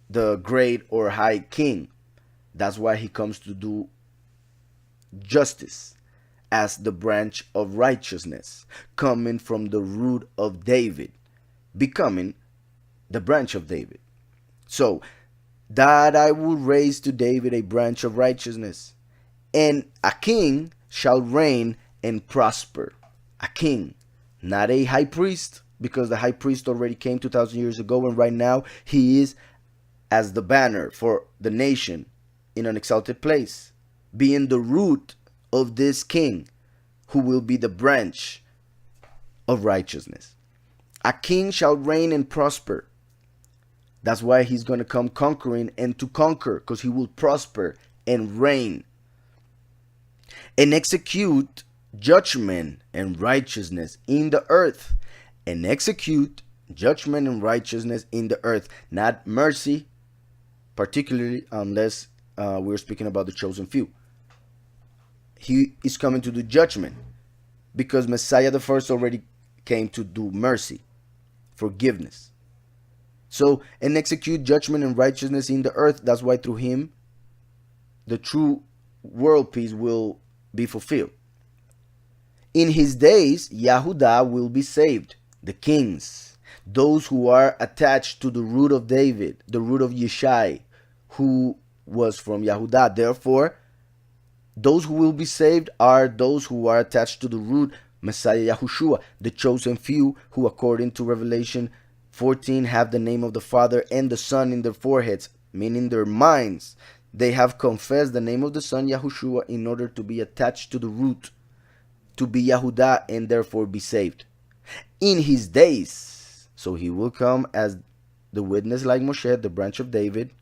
the great or high king. That's why he comes to do justice as the branch of righteousness, coming from the root of David, becoming the branch of David. So, that I will raise to David a branch of righteousness, and a king shall reign and prosper. A king, not a high priest, because the high priest already came 2,000 years ago, and right now he is as the banner for the nation in an exalted place, being the root of this king who will be the branch of righteousness. A king shall reign and prosper. That's why he's going to come conquering and to conquer, because he will prosper and reign and execute judgment and righteousness in the earth. And execute judgment and righteousness in the earth. Not mercy, particularly unless we're speaking about the chosen few. He is coming to do judgment, because Messiah the first already came to do mercy, forgiveness. So, and execute judgment and righteousness in the earth. That's why through him, the true world peace will be fulfilled. In his days, Yahudah will be saved. The kings, those who are attached to the root of David, the root of Yeshai, who was from Yahudah. Therefore, those who will be saved are those who are attached to the root, Messiah Yahushua, the chosen few, who according to Revelation 14 have the name of the Father and the Son in their foreheads, meaning their minds. They have confessed the name of the Son Yahushua in order to be attached to the root, to be Yahudah, and therefore be saved. In his days, so he will come as the witness like Moshe, the branch of David,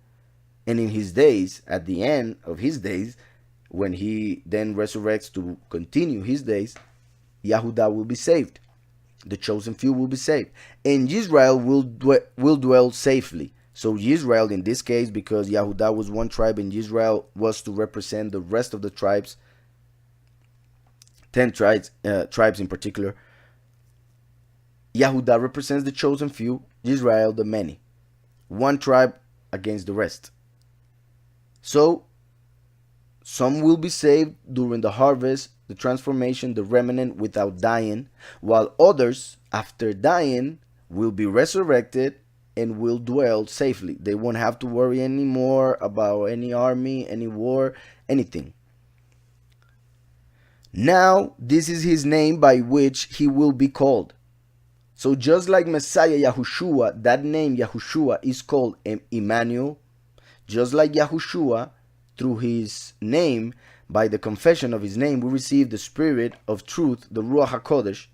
and in his days, at the end of his days, when he then resurrects to continue his days, Yahudah will be saved. The chosen few will be saved. And Israel will dwell safely. So Israel in this case, because Yahudah was one tribe and Israel was to represent the rest of the tribes, 10 tribes in particular, Yahudah represents the chosen few, Israel the many. One tribe against the rest. So, some will be saved during the harvest, the transformation, the remnant without dying, while others, after dying, will be resurrected and will dwell safely. They won't have to worry anymore about any army, any war, anything. Now, this is his name by which he will be called. So just like Messiah Yahushua, that name Yahushua is called Emmanuel. Just like Yahushua, through his name, by the confession of his name, we receive the Spirit of truth, the Ruach HaKodesh.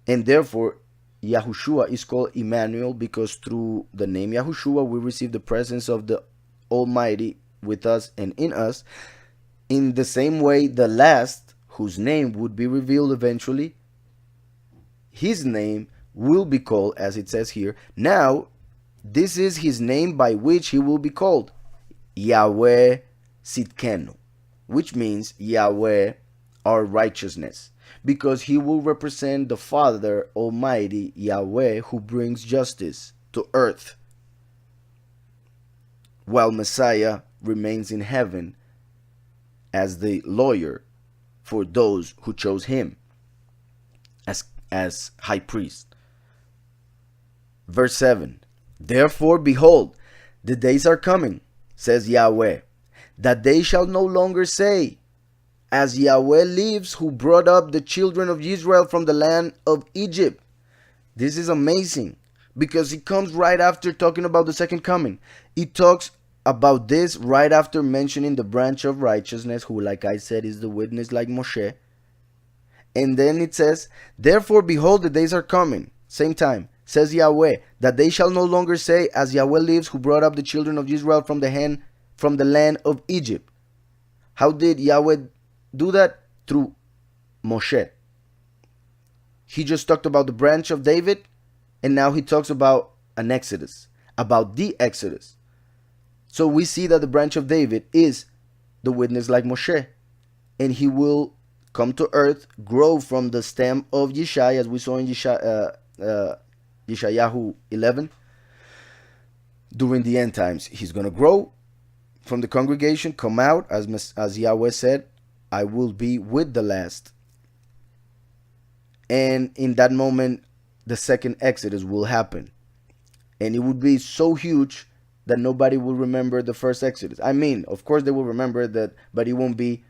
And therefore, Yahushua is called Emmanuel, because through the name Yahushua, we receive the presence of the Almighty with us and in us. In the same way, the last, whose name would be revealed eventually, his name will be called, as it says here. Now, this is his name by which he will be called, Yahweh Sidkenu, which means Yahweh, our righteousness, because he will represent the Father Almighty, Yahweh, who brings justice to earth, while Messiah remains in heaven as the lawyer for those who chose him as high priest. Verse 7, therefore, behold, the days are coming, says Yahweh, that they shall no longer say, as Yahweh lives, who brought up the children of Israel from the land of Egypt. This is amazing, because it comes right after talking about the second coming. It talks about this right after mentioning the branch of righteousness, who, like I said, is the witness like Moshe. And then it says, therefore, behold, the days are coming. Same time, says Yahweh, that they shall no longer say, as Yahweh lives, who brought up the children of Israel from the land of Egypt. How did Yahweh do that? Through Moshe. He just talked about the branch of David, and now he talks about an Exodus, about the Exodus. So we see that the branch of David is the witness like Moshe, and he will come to earth, grow from the stem of Yeshai, as we saw in Yeshayahu 11. During the end times, he's going to grow from the congregation, come out, as Yahweh said, I will be with the last. And in that moment, the second Exodus will happen. And it would be so huge that nobody will remember the first Exodus. I mean, of course they will remember that, but it won't be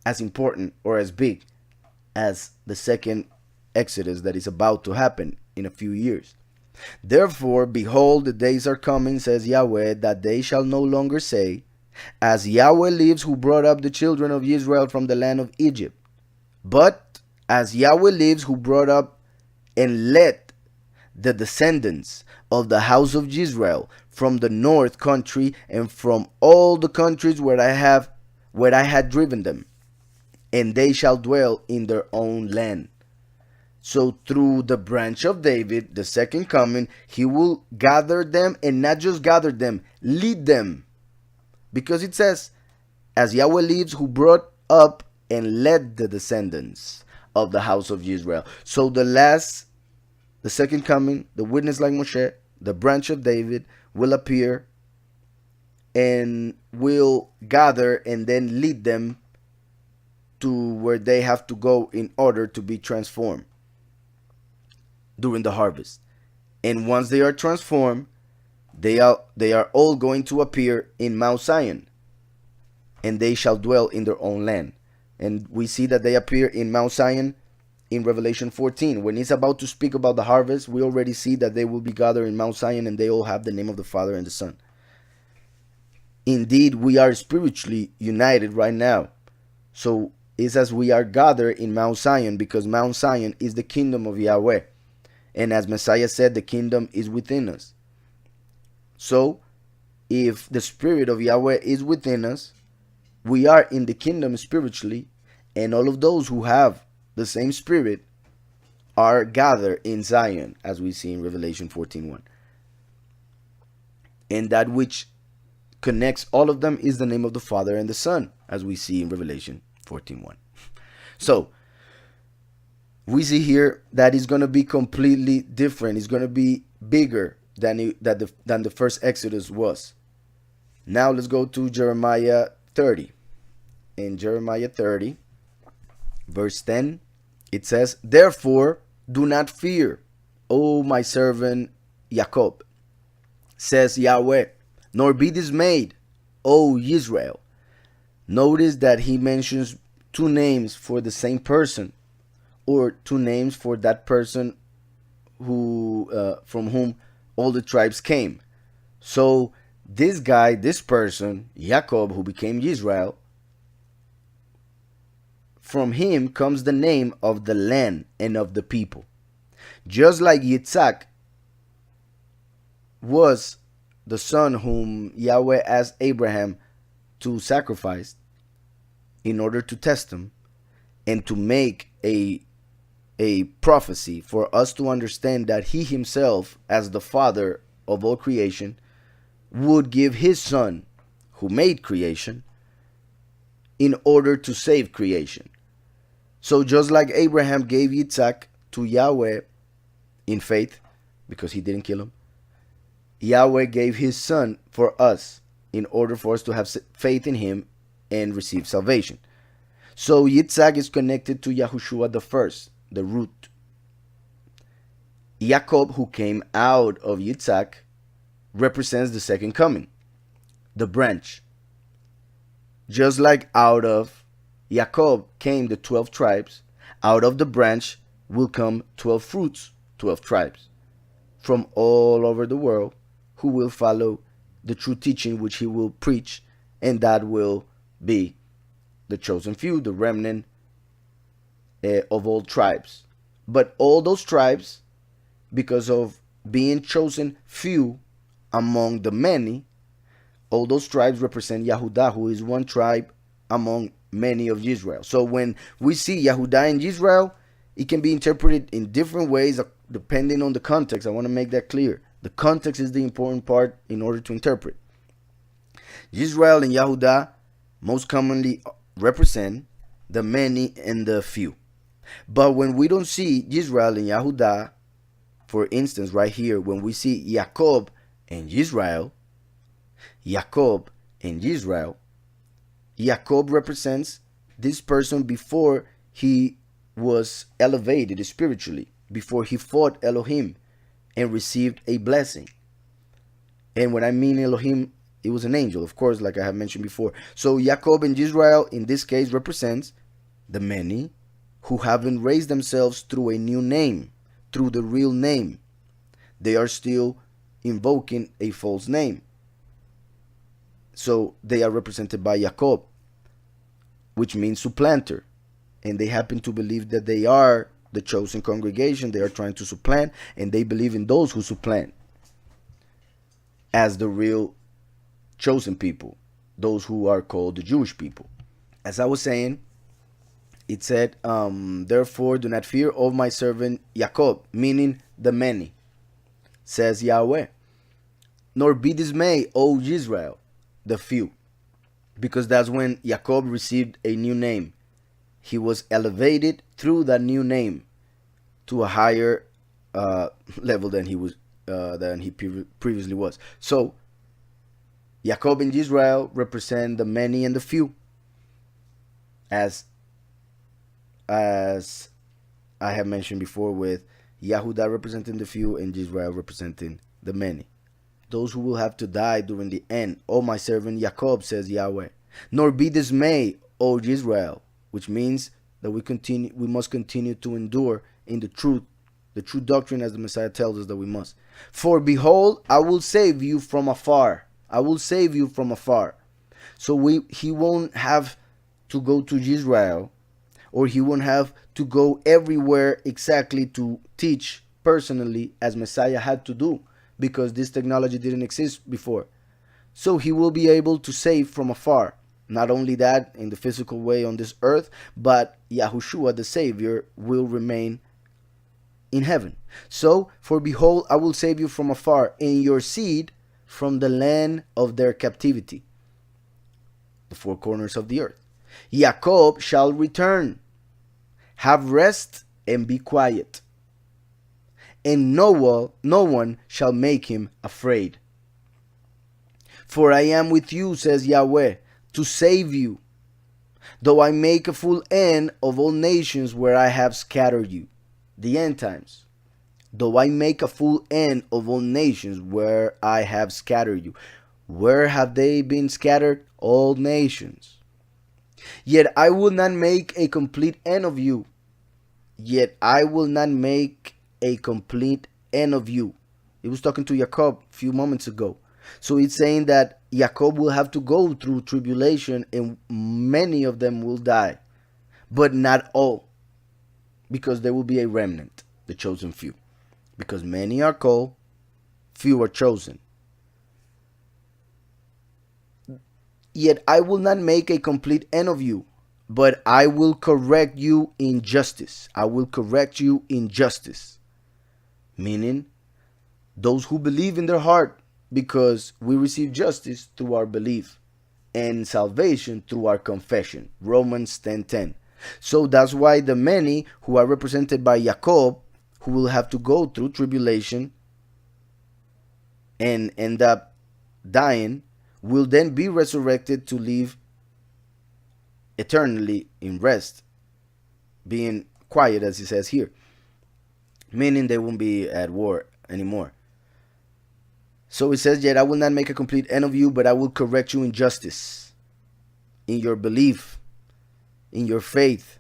as important or as big as the second Exodus that is about to happen in a few years. Therefore, behold, the days are coming, says Yahweh, that they shall no longer say, as Yahweh lives, who brought up the children of Israel from the land of Egypt, but as Yahweh lives, who brought up and let the descendants of the house of Israel from the north country and from all the countries where I had driven them, and they shall dwell in their own land. So through the branch of David, the second coming, he will gather them, and not just gather them, lead them. Because it says, as Yahweh lives, who brought up and led the descendants of the house of Israel. So the second coming, the witness like Moshe, the branch of David, will appear and will gather and then lead them to where they have to go in order to be transformed during the harvest. And once they are transformed, they are all going to appear in Mount Zion, and they shall dwell in their own land. And we see that they appear in Mount Zion in Revelation 14. When he's about to speak about the harvest, we already see that they will be gathered in Mount Zion, and they all have the name of the Father and the Son. Indeed, we are spiritually united right now. So it's as we are gathered in Mount Zion, because Mount Zion is the kingdom of Yahweh. And as Messiah said, the kingdom is within us. So if the Spirit of Yahweh is within us, we are in the kingdom spiritually, and all of those who have the same Spirit are gathered in Zion, as we see in Revelation 14:1. And that which connects all of them is the name of the Father and the Son, as we see in Revelation 14:1. So we see here that it's going to be completely different. It's going to be bigger than the first Exodus was. Now let's go to Jeremiah 30. In Jeremiah 30, verse 10, it says, "Therefore do not fear, O my servant Jacob, says Yahweh, nor be dismayed, O Israel." Notice that he mentions two names for the same person, or two names for that person who from whom all the tribes came. So this guy, this person, Jacob, who became Israel, from him comes the name of the land and of the people. Just like Yitzhak was the son whom Yahweh asked Abraham to sacrifice in order to test him and to make a prophecy for us to understand that he himself, as the father of all creation, would give his son, who made creation, in order to save creation. So just like Abraham gave Yitzhak to Yahweh in faith, because he didn't kill him, Yahweh gave his son for us in order for us to have faith in him and receive salvation. So Yitzhak is connected to Yahushua the first, the root. Jacob, who came out of Yitzhak, represents the second coming, the branch. Just like out of Jacob came the 12 tribes, out of the branch will come 12 fruits, 12 tribes, from all over the world, who will follow the true teaching which he will preach, and that will be the chosen few, the remnant of all tribes. But all those tribes, because of being chosen few among the many, all those tribes represent Yehudah, who is one tribe among many of Israel. So when we see Yehudah and Israel, it can be interpreted in different ways depending on the context. I want to make that clear. The context is the important part in order to interpret. Israel and Yehudah most commonly represent the many and the few. But when we don't see Israel and Yehudah, for instance, right here, when we see Jacob and Israel, Jacob represents this person before he was elevated spiritually, before he fought Elohim and received a blessing. And when I mean Elohim, it was an angel, of course, like I have mentioned before. So Jacob and Israel in this case represents the many who haven't raised themselves through a new name, through the real name. They are still invoking a false name. So they are represented by Jacob, which means supplanter. And they happen to believe that they are the chosen congregation. They are trying to supplant, and they believe in those who supplant as the real chosen people, those who are called the Jewish people. As I was saying, it said, therefore do not fear of my servant Jacob, meaning the many, says Yahweh, nor be dismayed, O Israel, the few. Because that's when Jacob received a new name. He was elevated through that new name to a higher level than he previously was. So Jacob and Israel represent the many and the few, as I have mentioned before, with Yahudah representing the few and Israel representing the many. Those who will have to die during the end, O my servant Jacob, says Yahweh. Nor be dismayed, O Israel, which means that we must continue to endure in the true doctrine, as the Messiah tells us that we must. For behold, I will save you from afar. I will save you from afar. So he won't have to go to Israel, or he won't have to go everywhere exactly to teach personally as Messiah had to do, because this technology didn't exist before. So he will be able to save from afar. Not only that, in the physical way on this earth, but Yahushua the Savior will remain in heaven. So, for behold, I will save you from afar, and your seed from the land of their captivity, the four corners of the earth. Jacob shall return, have rest, and be quiet, and no one shall make him afraid. For I am with you, says Yahweh, to save you, though I make a full end of all nations where I have scattered you. The end times. Though I make a full end of all nations where I have scattered you. Where have they been scattered? All nations. Yet I will not make a complete end of you. Yet I will not make a complete end of you. He was talking to Jacob a few moments ago. So it's saying that Jacob will have to go through tribulation, and many of them will die. But not all. Because there will be a remnant, the chosen few. Because many are called, few are chosen. Yet I will not make a complete end of you, but I will correct you in justice. I will correct you in justice. Meaning, those who believe in their heart, because we receive justice through our belief, and salvation through our confession. Romans 10:10. So that's why the many who are represented by Jacob, who will have to go through tribulation and end up dying, will then be resurrected to live eternally in rest, being quiet, as he says here, meaning they won't be at war anymore. So it says, yet I will not make a complete end of you, but I will correct you in justice, in your belief, in your faith,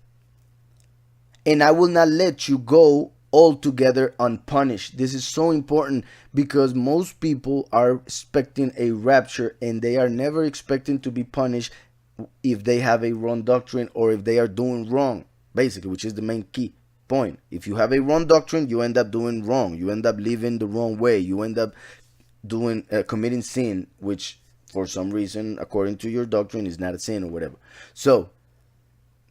and I will not let you go altogether unpunished. This is so important, because most people are expecting a rapture, and they are never expecting to be punished if they have a wrong doctrine or if they are doing wrong, basically, which is the main key point. If you have a wrong doctrine, you end up doing wrong. You end up living the wrong way. You end up doing committing sin, which for some reason, according to your doctrine, is not a sin or whatever. So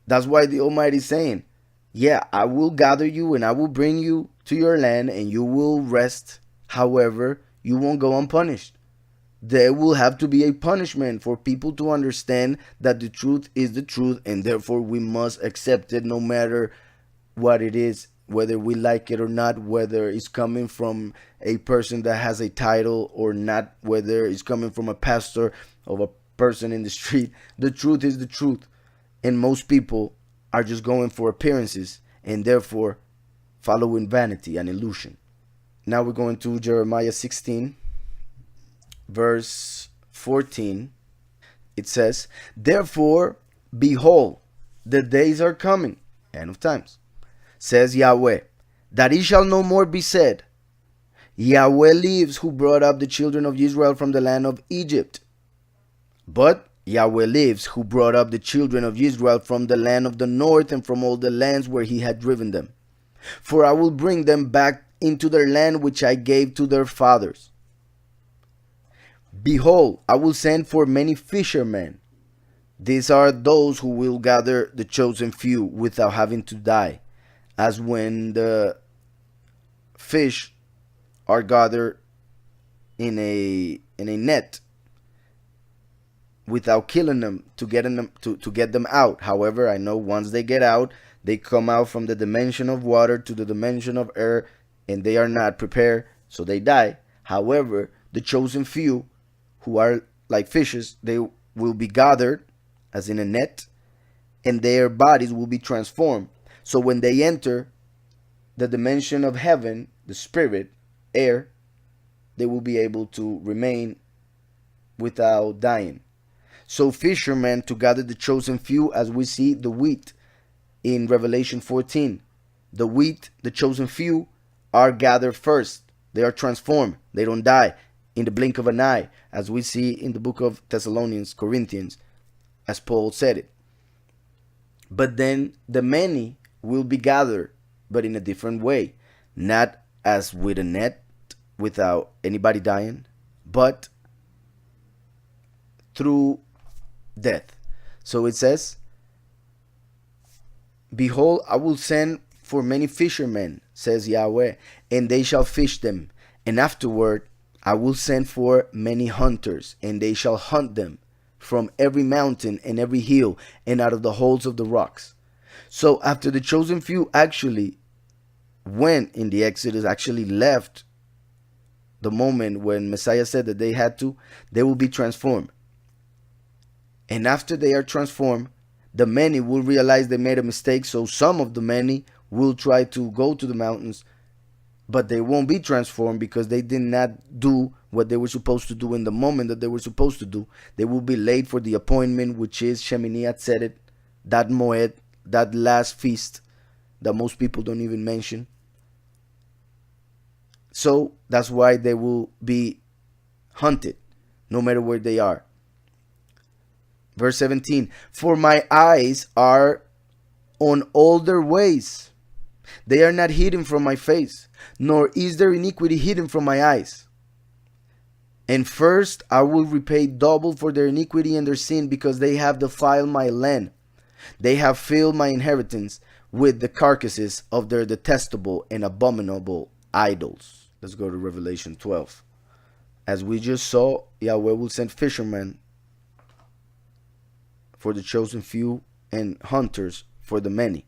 that's why the Almighty is saying, yeah, I will gather you and I will bring you to your land and you will rest. However, you won't go unpunished. There will have to be a punishment for people to understand that the truth is the truth, and therefore we must accept it no matter what it is, whether we like it or not, whether it's coming from a person that has a title or not, whether it's coming from a pastor or a person in the street. The truth is the truth. And most people are just going for appearances and therefore following vanity and illusion. Now we're going to Jeremiah 16, verse 14. It says, therefore, behold, the days are coming, end of times, says Yahweh, that it shall no more be said, Yahweh lives, who brought up the children of Israel from the land of Egypt. But Yahweh lives, who brought up the children of Israel from the land of the north and from all the lands where he had driven them. For I will bring them back into their land which I gave to their fathers. Behold, I will send for many fishermen. These are those who will gather the chosen few without having to die, as when the fish are gathered in a net without killing them to get them out. However, I know once they get out, they come out from the dimension of water to the dimension of air, and they are not prepared, so they die. However, the chosen few, who are like fishes, they will be gathered as in a net, and their bodies will be transformed. So when they enter the dimension of heaven, the spirit, air, they will be able to remain without dying. So fishermen to gather the chosen few, as we see the wheat in Revelation 14. The wheat, the chosen few, are gathered first. They are transformed. They don't die in the blink of an eye, as we see in the book of Thessalonians, Corinthians, as Paul said it. But then the many will be gathered, but in a different way. Not as with a net, without anybody dying, but through death. So it says, behold, I will send for many fishermen, says Yahweh, and they shall fish them. And afterward, I will send for many hunters, and they shall hunt them from every mountain and every hill and out of the holes of the rocks. So after the chosen few actually went in the Exodus, actually left the moment when Messiah said that they had to, they will be transformed. And after they are transformed, the many will realize they made a mistake. So some of the many will try to go to the mountains, but they won't be transformed because they did not do what they were supposed to do in the moment that they were supposed to do. They will be late for the appointment, which is Shemini Atzeret, that Moed, that last feast that most people don't even mention. So that's why they will be hunted, no matter where they are. Verse 17, for my eyes are on all their ways. They are not hidden from my face, nor is their iniquity hidden from my eyes. And first I will repay double for their iniquity and their sin, because they have defiled my land. They have filled my inheritance with the carcasses of their detestable and abominable idols. Let's go to Revelation 12. As we just saw, Yahweh will send fishermen for the chosen few and hunters for the many.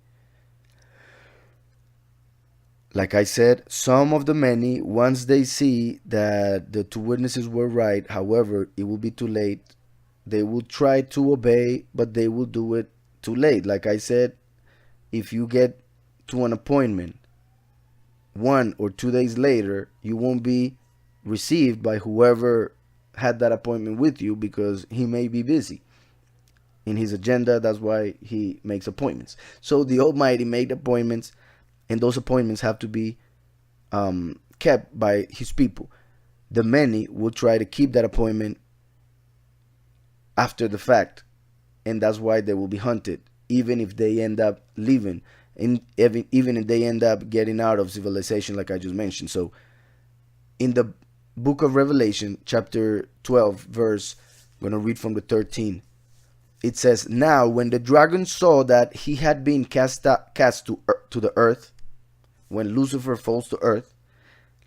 Like I said, some of the many, once they see that the two witnesses were right, however, it will be too late. They will try to obey, but they will do it too late. Like I said, if you get to an appointment 1 or 2 days later, you won't be received by whoever had that appointment with you, because he may be busy in his agenda. That's why he makes appointments. So the Almighty made appointments, and those appointments have to be kept by his people. The many will try to keep that appointment after the fact, and that's why they will be hunted, even if they end up leaving, and even if they end up getting out of civilization, like I just mentioned. So in the book of Revelation, chapter 12, verse, I'm going to read from the 13. It says, now when the dragon saw that he had been cast to the earth, when Lucifer falls to earth,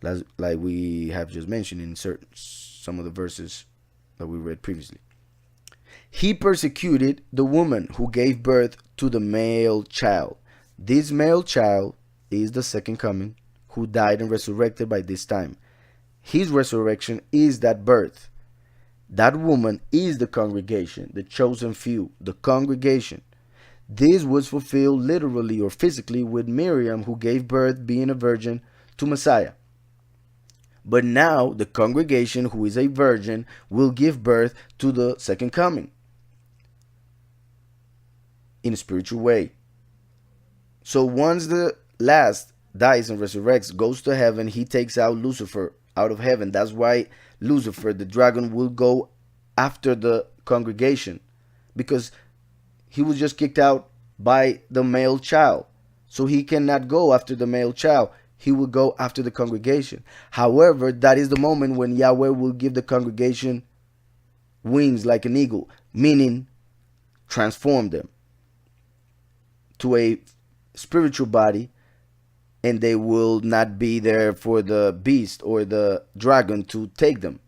like we have just mentioned in some of the verses that we read previously, he persecuted the woman who gave birth to the male child. This male child is the second coming, who died and resurrected by this time. His resurrection is that birth. That woman is the congregation, the chosen few, the congregation. This was fulfilled literally or physically with Miriam, who gave birth, being a virgin, to Messiah. But now the congregation, who is a virgin, will give birth to the second coming in a spiritual way. So once the last dies and resurrects, goes to heaven, he takes out Lucifer out of heaven. That's why Lucifer, the dragon, will go after the congregation, because he was just kicked out by the male child. So he cannot go after the male child. He will go after the congregation. However, that is the moment when Yahweh will give the congregation wings like an eagle, meaning transform them to a spiritual body, and they will not be there for the beast or the dragon to take them.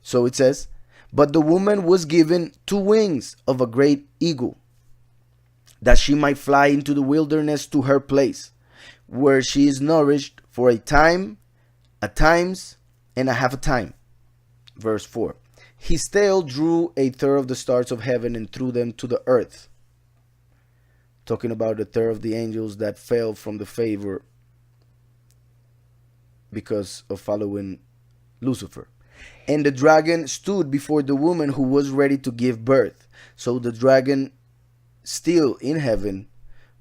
So it says, but the woman was given 2 wings of a great eagle, that she might fly into the wilderness to her place, where she is nourished for a time, a times, and a half a time. Verse 4. His tail drew a third of the stars of heaven and threw them to the earth. Talking about a third of the angels that fell from the favor because of following Lucifer. And the dragon stood before the woman who was ready to give birth. So the dragon, still in heaven,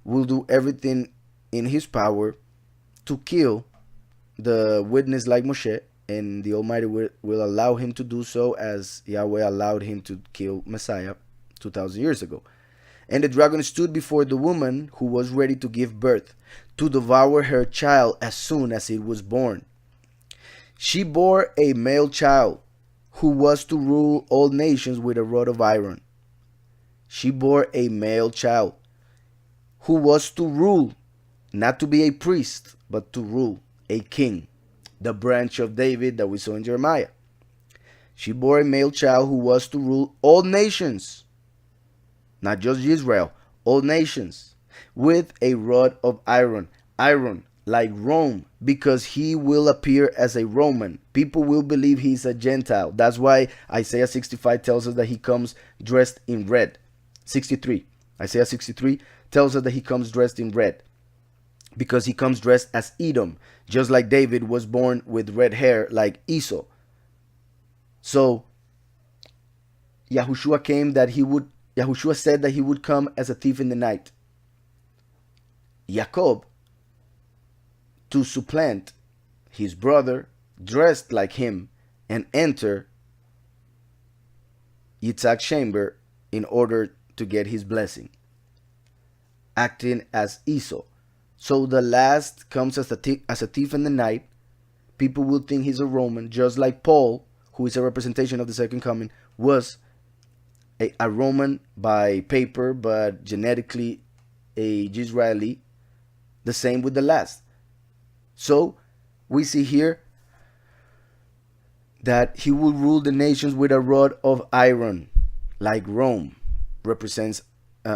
will do everything in his power to kill the witness like Moshe, and the Almighty will allow him to do so, as Yahweh allowed him to kill Messiah 2,000 years ago. And the dragon stood before the woman who was ready to give birth, to devour her child as soon as it was born. She bore a male child, who was to rule all nations with a rod of iron. She bore a male child, who was to rule, not to be a priest, but to rule, a king, the branch of David that we saw in Jeremiah. She bore a male child who was to rule all nations, not just Israel, all nations, with a rod of iron. Iron, like Rome, because he will appear as a Roman. People will believe he's a Gentile. That's why Isaiah 65 tells us that he comes dressed in red. 63. Isaiah 63 tells us that he comes dressed in red, because he comes dressed as Edom, just like David was born with red hair like Esau. So Yahushua said that he would come as a thief in the night. Jacob, to supplant his brother, dressed like him and enter Yitzhak's chamber in order to get his blessing, acting as Esau. So the last comes as a thief in the night. People will think he's a Roman, just like Paul, who is a representation of the second coming, was a Roman by paper, but genetically a Israeli. The same with the last. So we see here that he will rule the nations with a rod of iron, like Rome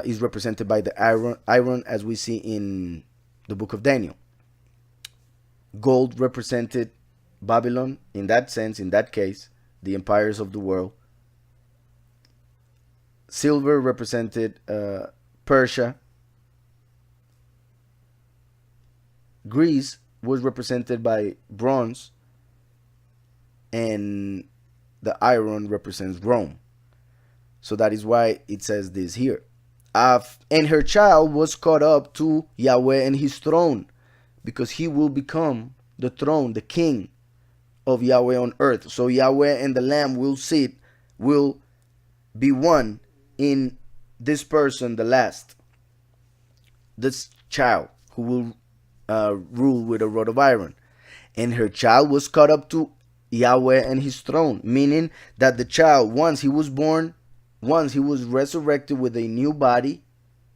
is represented by the iron, as we see in the book of Daniel. Gold represented Babylon, in that sense, in that case, the empires of the world. Silver represented Persia. Greece was represented by bronze, and the iron represents Rome. So that is why it says this here. And her child was caught up to Yahweh and his throne, because he will become the throne, the king of Yahweh on earth. So Yahweh and the Lamb will be one in this person, the last, this child who will rule with a rod of iron. And her child was caught up to Yahweh and his throne, meaning that the child, once he was born, once he was resurrected with a new body,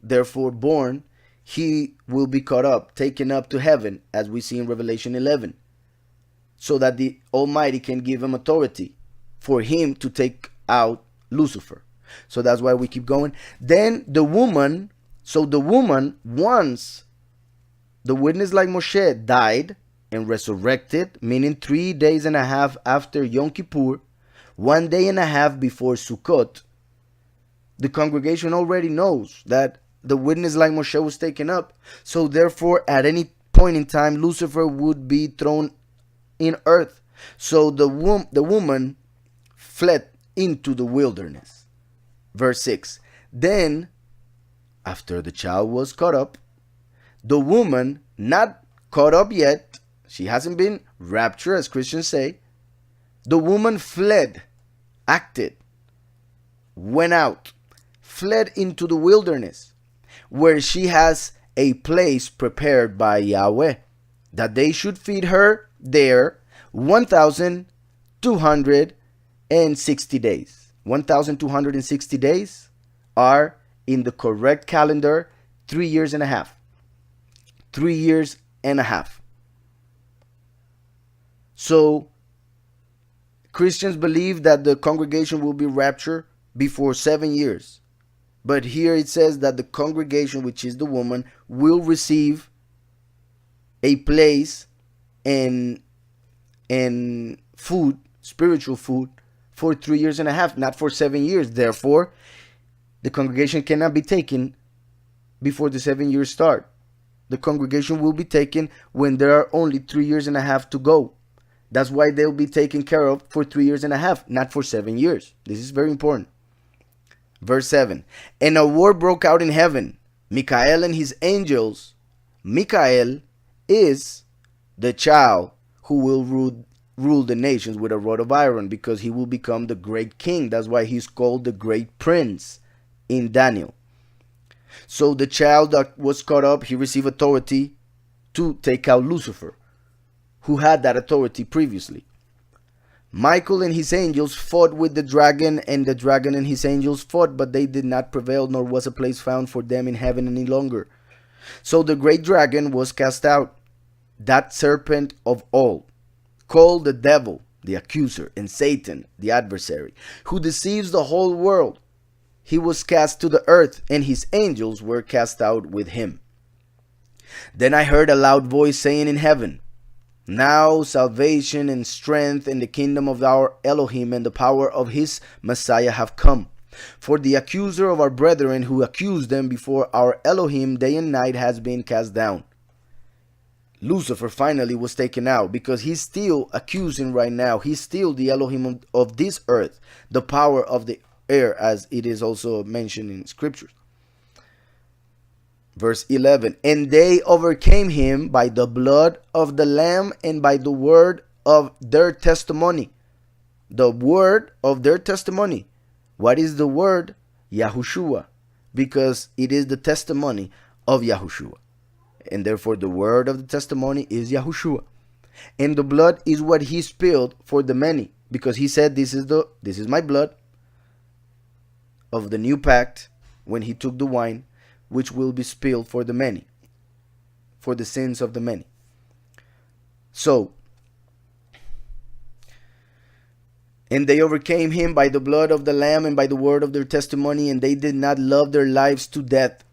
therefore born, he will be caught up, taken up to heaven, as we see in Revelation 11, so that the Almighty can give him authority for him to take out Lucifer. So that's why we keep going. Then the woman, once the witness like Moshe died and resurrected, meaning 3 days and a half after Yom Kippur, 1 day and a half before Sukkot, the congregation already knows that the witness like Moshe was taken up. So therefore, at any point in time, Lucifer would be thrown in earth. So the woman fled into the wilderness. Verse 6. Then, after the child was caught up, the woman, not caught up yet, she hasn't been raptured, as Christians say, the woman fled, acted, went out, fled into the wilderness, where she has a place prepared by Yahweh, that they should feed her there 1,260 days. 1,260 days are, in the correct calendar, 3 years and a half. 3 years and a half. So Christians believe that the congregation will be raptured before 7 years. But here it says that the congregation, which is the woman, will receive a place and food, spiritual food, for 3 years and a half, not for 7 years. Therefore, the congregation cannot be taken before the 7 years start. The congregation will be taken when there are only 3 years and a half to go. That's why they'll be taken care of for 3 years and a half, not for 7 years. This is very important. Verse 7. And a war broke out in heaven. Michael and his angels. Michael is the child who will rule the nations with a rod of iron, because he will become the great king. That's why he's called the great prince in Daniel. So the child that was caught up, he received authority to take out Lucifer, who had that authority previously. Michael and his angels fought with the dragon, and the dragon and his angels fought, but they did not prevail, nor was a place found for them in heaven any longer. So the great dragon was cast out, that serpent of all, called the devil, the accuser, and Satan, the adversary, who deceives the whole world. He was cast to the earth, and his angels were cast out with him. Then I heard a loud voice saying in heaven, Now salvation and strength and the kingdom of our Elohim and the power of his Messiah have come. For the accuser of our brethren who accused them before our Elohim day and night has been cast down. Lucifer finally was taken out, because he's still accusing right now. He's still the Elohim of this earth, the power of the air, as it is also mentioned in scriptures. Verse 11. And they overcame him by the blood of the Lamb and by the word of their testimony. The word of their testimony. What is the word? Yahushua. Because it is the testimony of Yahushua. And therefore the word of the testimony is Yahushua. And the blood is what he spilled for the many. Because he said, this is my blood of the new pact, when he took the wine, which will be spilled for the many, for the sins of the many. So, and they overcame him by the blood of the Lamb and by the word of their testimony, and they did not love their lives to death,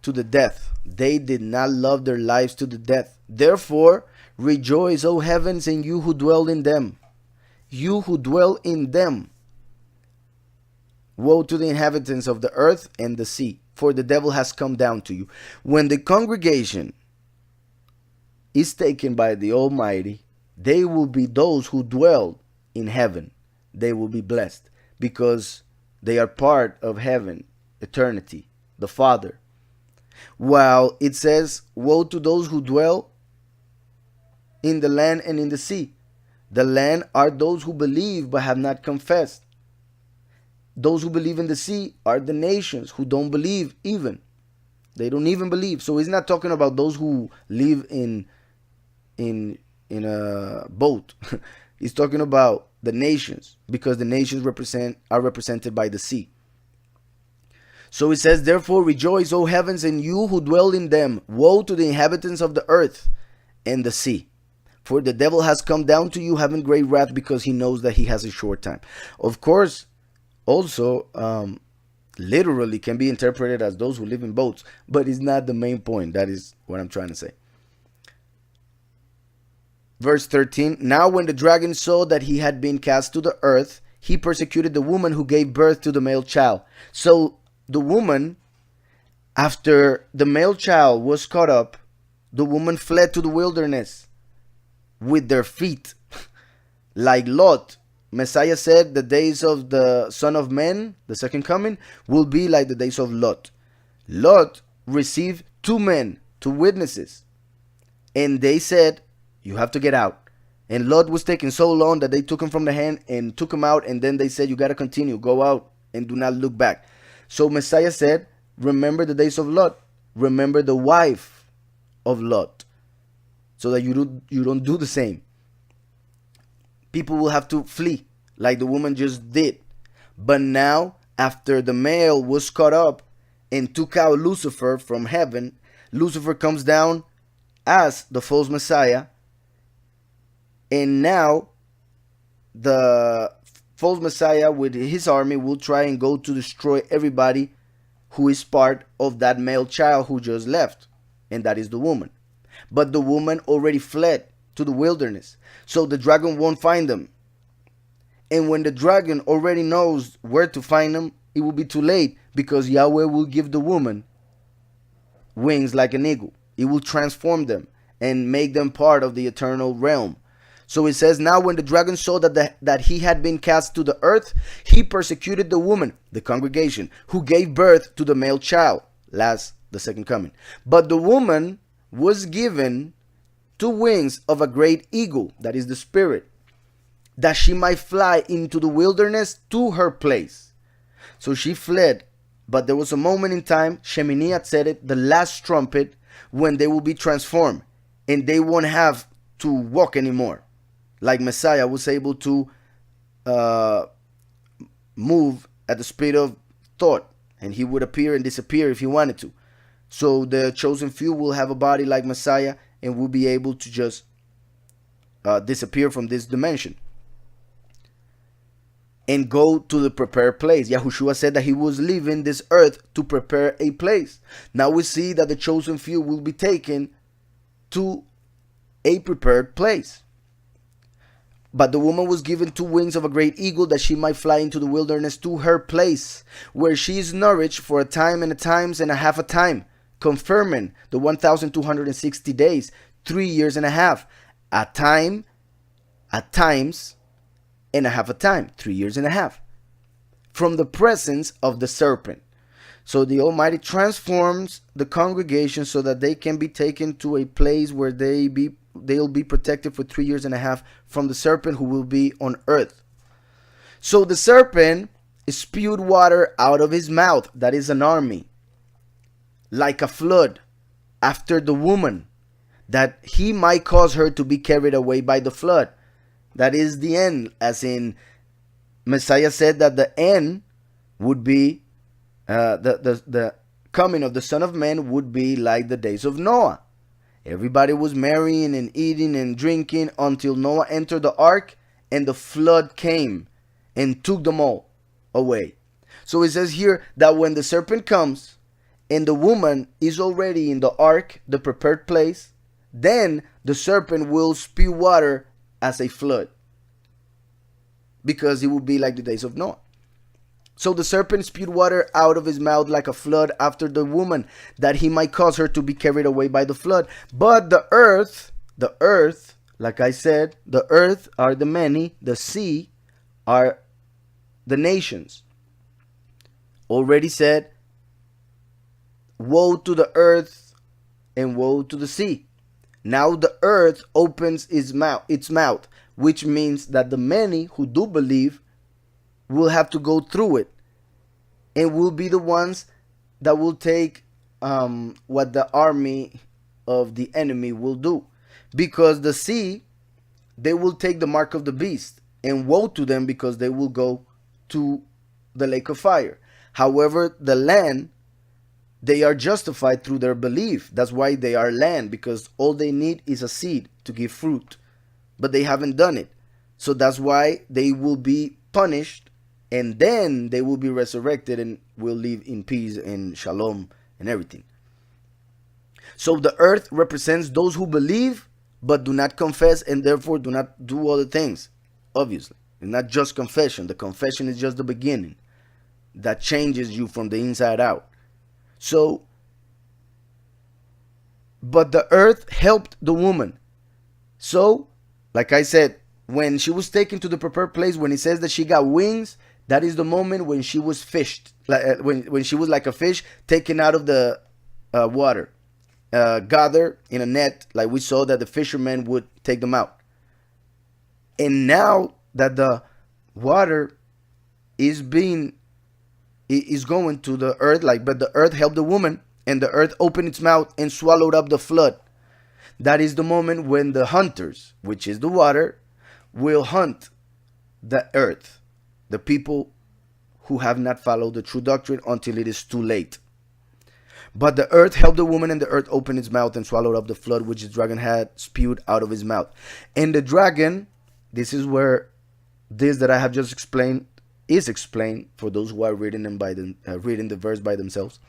to the death. They did not love their lives to the death. Therefore, rejoice, O heavens, and you who dwell in them. You who dwell in them. Woe to the inhabitants of the earth and the sea, for the devil has come down to you. When the congregation is taken by the Almighty, they will be those who dwell in heaven. They will be blessed, because they are part of heaven, eternity, the Father. While it says, woe to those who dwell in the land and in the sea. The land are those who believe but have not confessed. Those who believe in the sea are the nations who don't believe even. They don't even believe. So he's not talking about those who live in a boat. He's talking about the nations, because the nations are represented by the sea. So it says, therefore rejoice, O heavens, and you who dwell in them. Woe to the inhabitants of the earth and the sea. For the devil has come down to you having great wrath, because he knows that he has a short time. Of course, also literally can be interpreted as those who live in boats, but it's not the main point. That is what I'm trying to say. Verse 13. Now when the dragon saw that he had been cast to the earth, he persecuted the woman who gave birth to the male child. So the woman, after the male child was caught up, the woman fled to the wilderness with their feet, like Lot. Messiah said the days of the Son of Man, the second coming, will be like the days of Lot. Lot received 2 men, 2 witnesses, and they said, you have to get out. And Lot was taking so long that they took him from the hand and took him out, and then they said, you got to continue, go out and do not look back. So Messiah said, remember the days of Lot. remember the wife of Lot, so that you don't do the same. People will have to flee like the woman just did. But now, after the male was caught up and took out Lucifer from heaven, Lucifer comes down as the false Messiah, and now the false Messiah with his army will try and go to destroy everybody who is part of that male child who just left, and that is the woman. But the woman already fled to the wilderness, so the dragon won't find them. And when the dragon already knows where to find them, it will be too late, because Yahweh will give the woman wings like an eagle. It will transform them and make them part of the eternal realm. So it says, now when the dragon saw that he had been cast to the earth, he persecuted the woman, the congregation, who gave birth to the male child, the second coming. But the woman was given 2 wings of a great eagle, that is the spirit, that she might fly into the wilderness to her place. So she fled, but there was a moment in time, Shemini Atzeret, the last trumpet, when they will be transformed, and they won't have to walk anymore. Like Messiah was able to move at the speed of thought, and he would appear and disappear if he wanted to. So the chosen few will have a body like Messiah and will be able to just disappear from this dimension and go to the prepared place. Yahushua said that he was leaving this earth to prepare a place. Now we see that the chosen few will be taken to a prepared place. But the woman was given 2 wings of a great eagle, that she might fly into the wilderness to her place, where she is nourished for a time and a times and a half a time, confirming the 1,260 days, 3 years and a half, a time, at times, and a half a time, 3 years and a half, from the presence of the serpent. So the Almighty transforms the congregation so that they can be taken to a place where they'll be protected for 3 years and a half from the serpent who will be on earth. So the serpent spewed water out of his mouth, that is an army, like a flood, after the woman, that he might cause her to be carried away by the flood. That is the end, as in Messiah said that the end would be the coming of the Son of Man would be like the days of Noah. Everybody was marrying and eating and drinking until Noah entered the ark, and the flood came and took them all away. So it says here that when the serpent comes and the woman is already in the ark, the prepared place, then the serpent will spew water as a flood, because it will be like the days of Noah. So the serpent spewed water out of his mouth like a flood after the woman, that he might cause her to be carried away by the flood. But the earth, like I said, the earth are the many, the sea are the nations. Already said, woe to the earth and woe to the sea. Now the earth opens its mouth, which means that the many who do believe will have to go through it, and will be the ones that will take what the army of the enemy will do. Because the sea, they will take the mark of the beast, and woe to them, because they will go to the lake of fire. However, the land, they are justified through their belief. That's why they are land, because all they need is a seed to give fruit, but they haven't done it. So that's why they will be punished, and then they will be resurrected and will live in peace and shalom and everything. So the earth represents those who believe but do not confess, and therefore do not do other things. Obviously, it's not just confession. The confession is just the beginning that changes you from the inside out. So, but the earth helped the woman. So, like I said, when she was taken to the prepared place, when it says that she got wings, that is the moment when she was fished, when she was like a fish taken out of the water, gathered in a net, like we saw that the fishermen would take them out. And now that the water is going to the earth, but the earth helped the woman, and the earth opened its mouth and swallowed up the flood. That is the moment when the hunters, which is the water, will hunt the earth, the people who have not followed the true doctrine, until it is too late. But the earth helped the woman, and the earth opened its mouth and swallowed up the flood which the dragon had spewed out of his mouth. And the dragon, this is where this that I have just explained is explained for those who are reading the verse by themselves.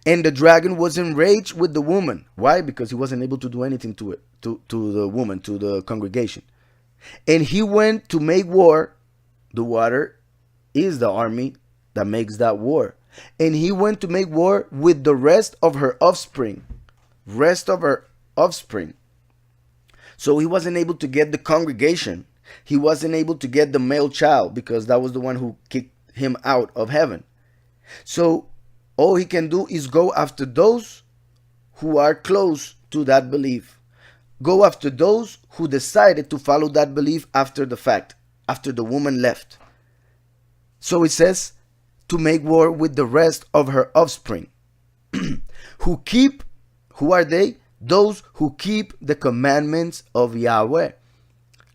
And the dragon was enraged with the woman. Why? Because he wasn't able to do anything to the woman, to the congregation. And he went to make war. The water is the army that makes that war. And he went to make war with the rest of her offspring. So he wasn't able to get the congregation. He wasn't able to get the male child, because that was the one who kicked him out of heaven. So all he can do is go after those who are close to that belief. Go after those who decided to follow that belief after the fact, after the woman left. So it says to make war with the rest of her offspring. Who are they? Those who keep the commandments of Yahweh.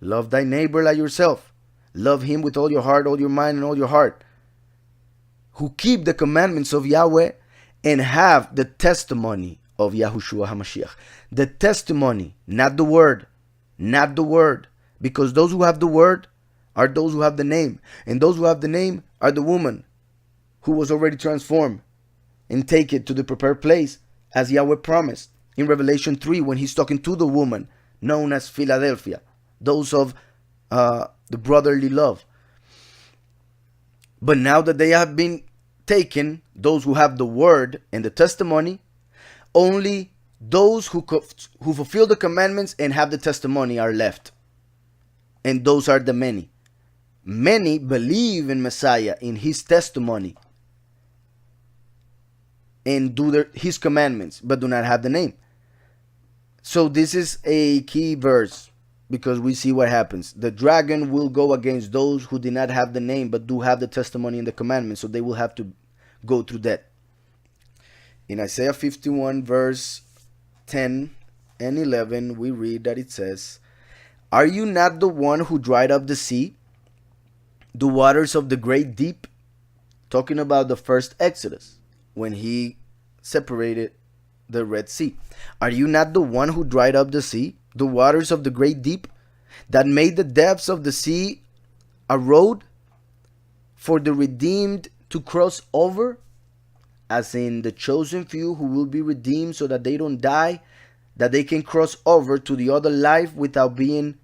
Love thy neighbor like yourself. Love him with all your heart, all your mind, and all your heart. Who keep the commandments of Yahweh and have the testimony of Yahushua HaMashiach. The testimony, not the word. Not the word. Because those who have the word are those who have the name. And those who have the name are the woman who was already transformed and take it to the prepared place, as Yahweh promised in Revelation 3 when he's talking to the woman known as Philadelphia, those of the brotherly love. But now that they have been taken, those who have the word and the testimony, only those who fulfill the commandments and have the testimony are left. And those are the many. Many believe in Messiah, in his testimony, and do his commandments, but do not have the name. So this is a key verse, because we see what happens. The dragon will go against those who did not have the name but do have the testimony and the commandments, so they will have to go through that. In Isaiah 51 verse 10 and 11 we read that it says, "Are you not the one who dried up the sea, the waters of the great deep?" Talking about the first Exodus, when he separated the Red Sea. "Are you not the one who dried up the sea, the waters of the great deep, that made the depths of the sea a road for the redeemed to cross over?" As in the chosen few who will be redeemed so that they don't die, that they can cross over to the other life without being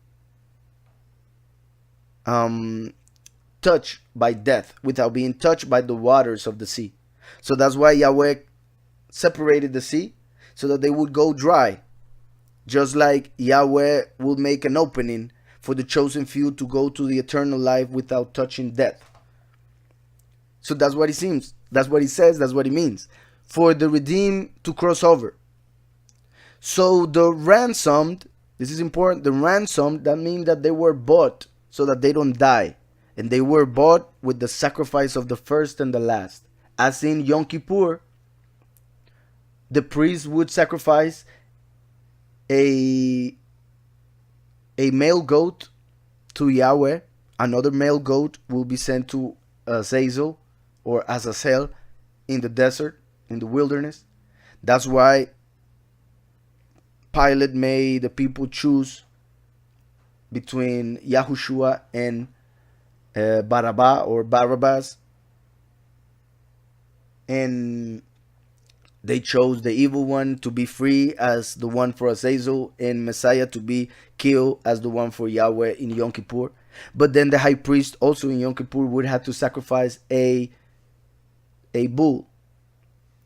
touched by death, without being touched by the waters of the sea. So that's why Yahweh separated the sea, so that they would go dry. Just like Yahweh will make an opening for the chosen few to go to the eternal life without touching death. So that's what it seems. That's what he says. That's what it means. For the redeemed to cross over. So the ransomed, this is important, the ransomed, that means that they were bought so that they don't die. And they were bought with the sacrifice of the first and the last. As in Yom Kippur, the priest would sacrifice a male goat to Yahweh. Another male goat will be sent to Azazel or Azazel in the desert, in the wilderness. That's why Pilate made the people choose between Yahushua and Barabbas, and they chose the evil one to be free as the one for Azazel, and Messiah to be killed as the one for Yahweh in Yom Kippur. But then the high priest also in Yom Kippur would have to sacrifice a bull,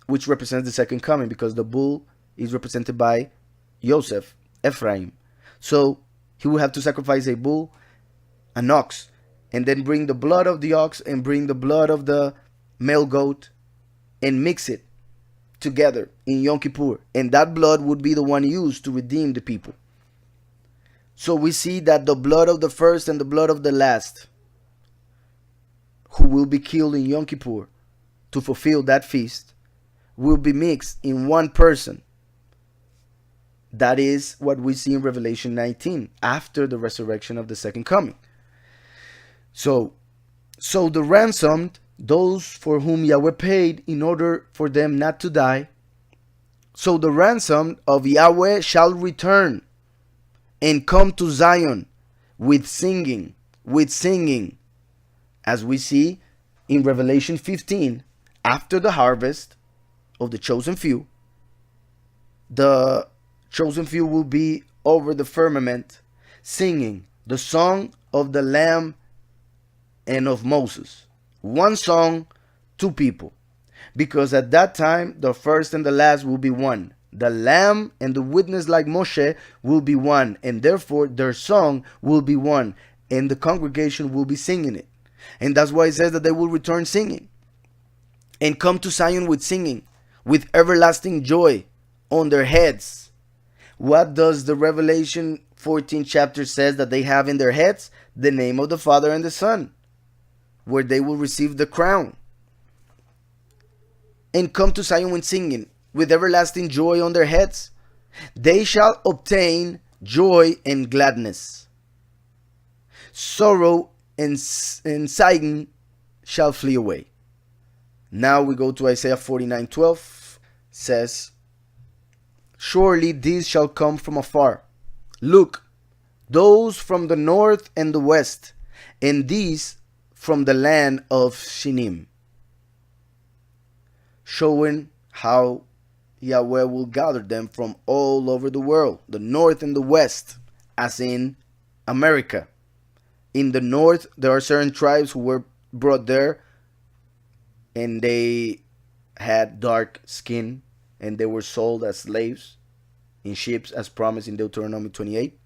which represents the second coming, because the bull is represented by Joseph, Ephraim. So he would have to sacrifice a bull, an ox, and then bring the blood of the ox and bring the blood of the male goat and mix it together in Yom Kippur. And that blood would be the one used to redeem the people. So we see that the blood of the first and the blood of the last, who will be killed in Yom Kippur to fulfill that feast, will be mixed in one person. That is what we see in Revelation 19 after the resurrection of the second coming. So the ransomed, those for whom Yahweh paid in order for them not to die, so the ransomed of Yahweh shall return and come to Zion with singing, as we see in Revelation 15, after the harvest of the chosen few. The chosen few will be over the firmament, singing the song of the Lamb and of Moses. One song, two people. Because at that time, the first and the last will be one. The Lamb and the witness like Moshe will be one. And therefore, their song will be one. And the congregation will be singing it. And that's why it says that they will return singing. And come to Zion with singing, with everlasting joy on their heads. What does the Revelation 14 chapter says that they have in their heads? The name of the Father and the Son, where they will receive the crown. And come to Zion with singing, with everlasting joy on their heads. They shall obtain joy and gladness. Sorrow and sighing shall flee away. Now we go to Isaiah 49:12. Says, surely these shall come from afar. Look, those from the north and the west, and these from the land of Shinim. Showing how Yahweh will gather them from all over the world, the north and the west, as in America. In the north, there are certain tribes who were brought there, and they had dark skin, and they were sold as slaves in ships, as promised in Deuteronomy 28.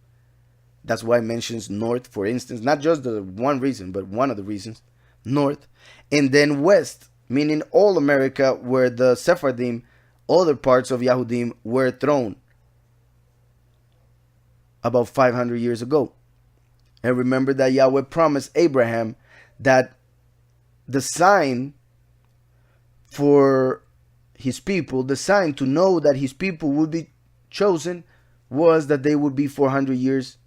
That's why it mentions north, for instance, not just the one reason, but one of the reasons, north. And then west, meaning all America, where the Sephardim, other parts of Yahudim, were thrown about 500 years ago. And remember that Yahweh promised Abraham that the sign for his people, the sign to know that his people would be chosen, was that they would be 400 years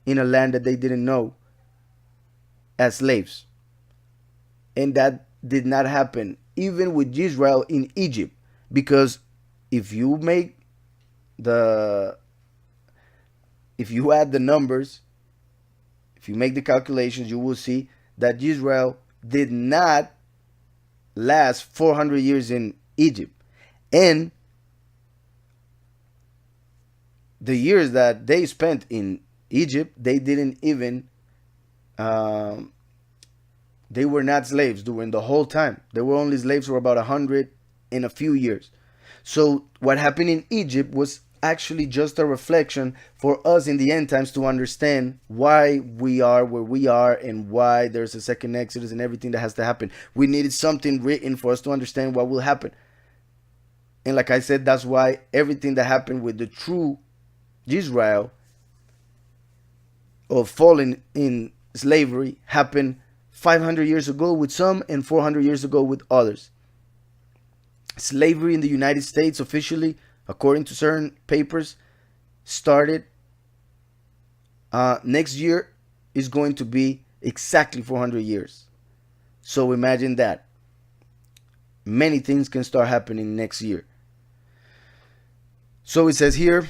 in a land that they didn't know as slaves. And that did not happen even with Israel in Egypt, because if you add the numbers, if you make the calculations, you will see that Israel did not last 400 years in Egypt. And the years that they spent in Egypt, they didn't even, they were not slaves during the whole time. They were only slaves for about 100 and a few years. So what happened in Egypt was actually just a reflection for us in the end times to understand why we are where we are and why there's a second Exodus and everything that has to happen. We needed something written for us to understand what will happen. And like I said, that's why everything that happened with the true Israel of falling in slavery happened 500 years ago with some and 400 years ago with others. Slavery in the United States officially, according to certain papers, started next year is going to be exactly 400 years. So imagine that. Many things can start happening next year. So it says here,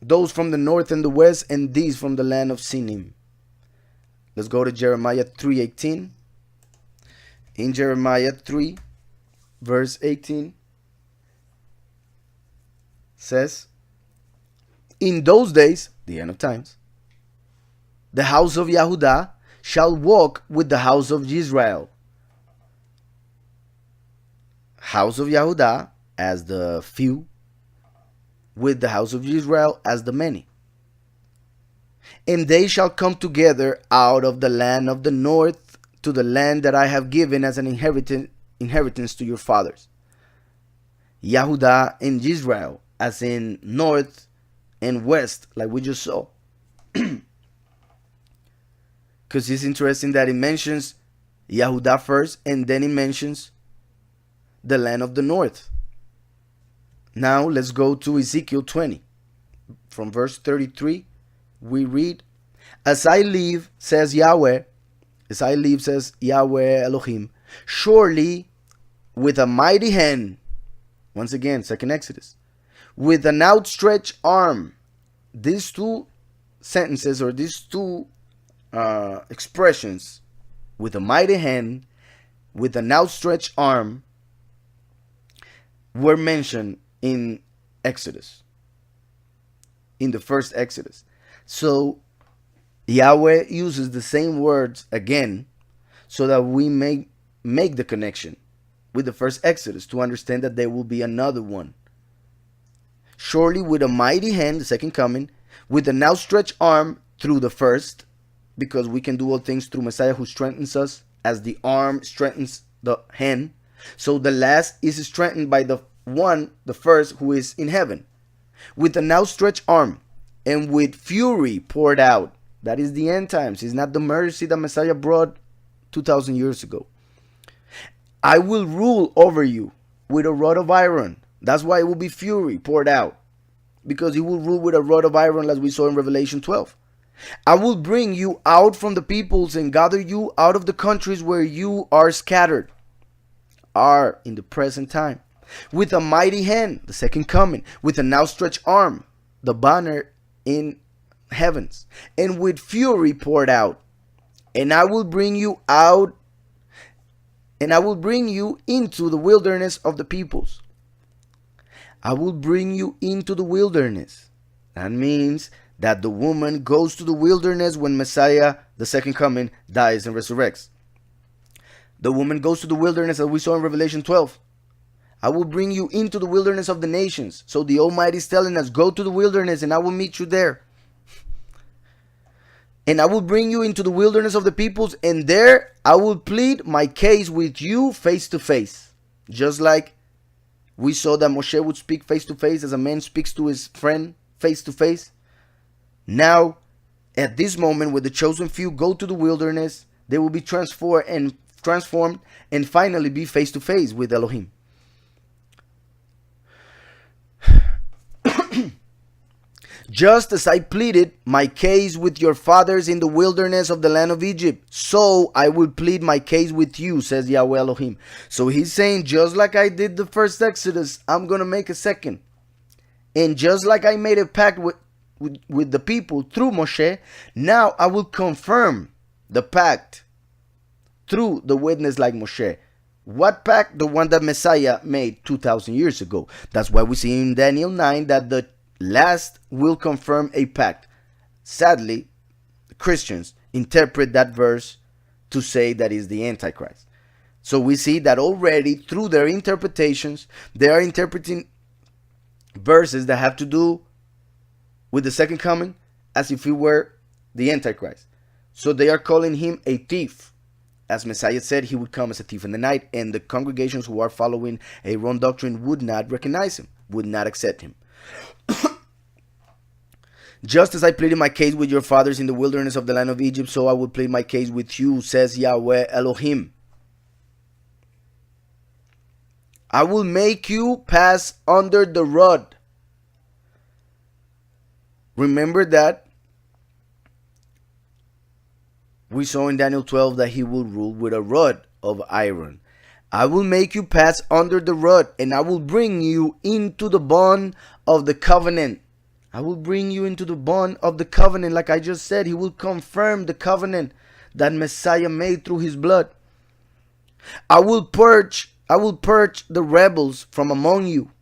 those from the north and the west, and these from the land of Sinim. Let's go to Jeremiah 3:18. In Jeremiah 3, verse 18, says, in those days, the end of times, the house of Yehudah shall walk with the house of Israel. House of Yehudah as the few, with the house of Israel as the many. And they shall come together out of the land of the north to the land that I have given as an inheritance to your fathers. Yehudah and Israel, as in north and west, like we just saw. Because it's interesting that it mentions Yehudah first, and then it mentions the land of the north. Now let's go to Ezekiel 20. From verse 33, we read, As I live, says Yahweh, as I live, says Yahweh Elohim, surely with a mighty hand, once again, second Exodus, with an outstretched arm. These two sentences, or these two expressions, with a mighty hand, with an outstretched arm, were mentioned in Exodus, in the first Exodus. So Yahweh uses the same words again so that we may make the connection with the first Exodus to understand that there will be another one. Surely with a mighty hand, the second coming, with an outstretched arm through the first, because we can do all things through Messiah who strengthens us, as the arm strengthens the hand. So the last is strengthened by the one, the first, who is in heaven. With an outstretched arm and with fury poured out. That is the end times. It's not the mercy that Messiah brought 2,000 years ago. I will rule over you with a rod of iron. That's why it will be fury poured out, because he will rule with a rod of iron, as we saw in Revelation 12. I will bring you out from the peoples and gather you out of the countries where you are scattered, are in the present time. With a mighty hand, the second coming, with an outstretched arm, the banner in heavens, and with fury poured out. And I will bring you out, and I will bring you into the wilderness of the peoples. I will bring you into the wilderness. That means that the woman goes to the wilderness when Messiah, the second coming, dies and resurrects. The woman goes to the wilderness, as we saw in Revelation 12. I will bring you into the wilderness of the nations. So the Almighty is telling us, go to the wilderness and I will meet you there. And I will bring you into the wilderness of the peoples, and there I will plead my case with you face to face. Just like we saw that Moshe would speak face to face as a man speaks to his friend face to face. Now, at this moment, when the chosen few go to the wilderness, they will be transformed and finally be face to face with Elohim. Just as I pleaded my case with your fathers in the wilderness of the land of Egypt, so I will plead my case with you, says Yahweh Elohim. So he's saying, just like I did the first Exodus, I'm going to make a second. And just like I made a pact with the people through Moshe, now I will confirm the pact through the witness like Moshe. What pact? The one that Messiah made 2,000 years ago. That's why we see in Daniel 9 that the last will confirm a pact. Sadly, Christians interpret that verse to say that is the Antichrist. So we see that already through their interpretations, they are interpreting verses that have to do with the second coming as if he were the Antichrist. So they are calling him a thief. As Messiah said, he would come as a thief in the night, and the congregations who are following a wrong doctrine would not recognize him, would not accept him. Just as I pleaded my case with your fathers in the wilderness of the land of Egypt, so I will plead my case with you, says Yahweh Elohim. I will make you pass under the rod. Remember that we saw in Daniel 12 that he will rule with a rod of iron. I will make you pass under the rod, and I will bring you into the bond of the covenant. I will bring you into the bond of the covenant. Like I just said, he will confirm the covenant that Messiah made through his blood. I will purge the rebels from among you.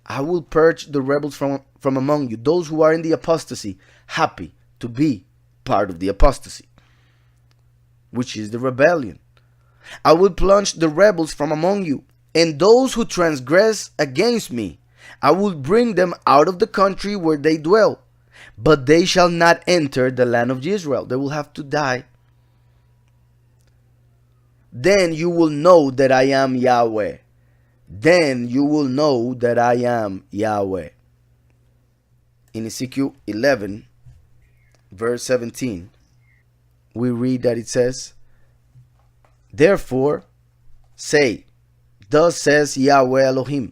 I will purge the rebels from among you. Those who are in the apostasy, happy to be part of the apostasy, which is the rebellion. I will plunge the rebels from among you, and those who transgress against me, I will bring them out of the country where they dwell, but they shall not enter the land of Israel. They will have to die. Then you will know that I am Yahweh. Then you will know that I am Yahweh. In Ezekiel 11, verse 17, we read that it says, therefore say, Thus says Yahweh Elohim,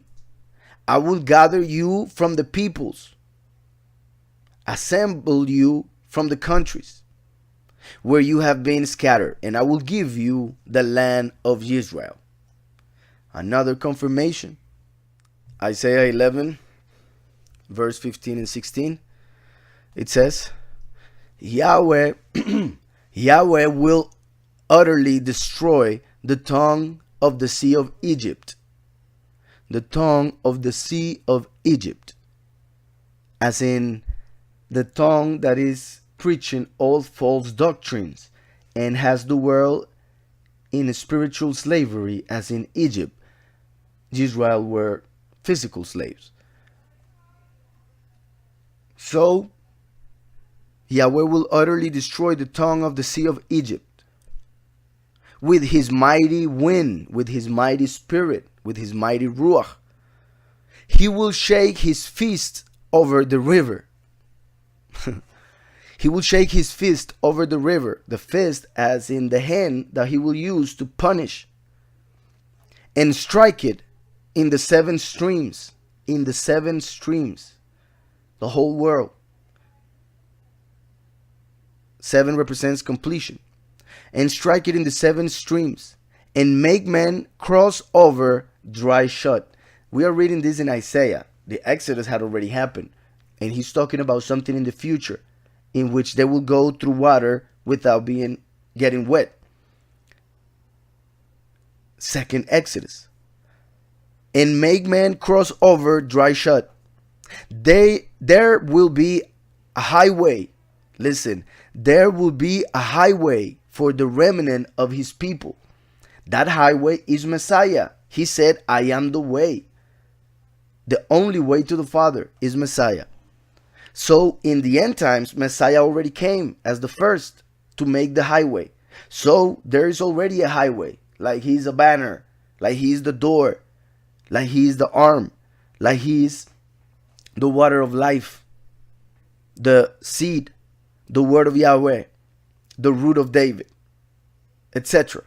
I will gather you from the peoples, assemble you from the countries where you have been scattered, and I will give you the land of Israel. Another confirmation. Isaiah 11, verse 15 and 16. It says, Yahweh, Yahweh will utterly destroy the tongue of the sea of Egypt. The tongue of the sea of Egypt. As in the tongue that is preaching all false doctrines and has the world in spiritual slavery, as in Egypt. Israel were physical slaves. So Yahweh will utterly destroy the tongue of the sea of Egypt with his mighty wind, with his mighty spirit, with his mighty ruach. He will shake his fist over the river. He will shake his fist over the river, the fist as in the hand that he will use to punish, and strike it in the 7 streams, in the 7 streams, the whole world. 7 represents completion. And strike it in the 7 streams, and make men cross over dry shut. We are reading this in Isaiah. The Exodus had already happened, and he's talking about something in the future in which they will go through water without getting wet. Second Exodus. And make men cross over dry shut. There will be a highway. Listen, there will be a highway for the remnant of his people. That highway is Messiah. He said, I am the way. The only way to the Father is Messiah. So in the end times, Messiah already came as the first to make the highway. So there is already a highway, like he's a banner, like he's the door, like he's the arm, like he's the water of life, the seed, the word of Yahweh, the root of David, etc.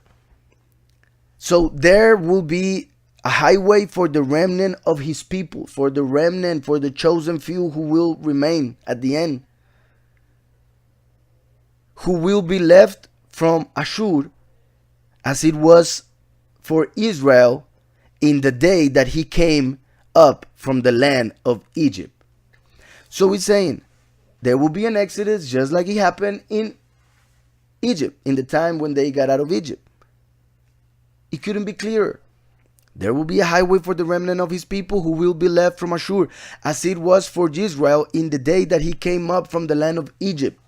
So there will be a highway for the remnant of his people, for the remnant, for the chosen few who will remain at the end, who will be left from Ashur, as it was for Israel in the day that he came up from the land of Egypt. So he's saying there will be an exodus just like it happened in Egypt, in the time when they got out of Egypt. It couldn't be clearer. There will be a highway for the remnant of his people who will be left from Ashur, as it was for Israel in the day that he came up from the land of Egypt.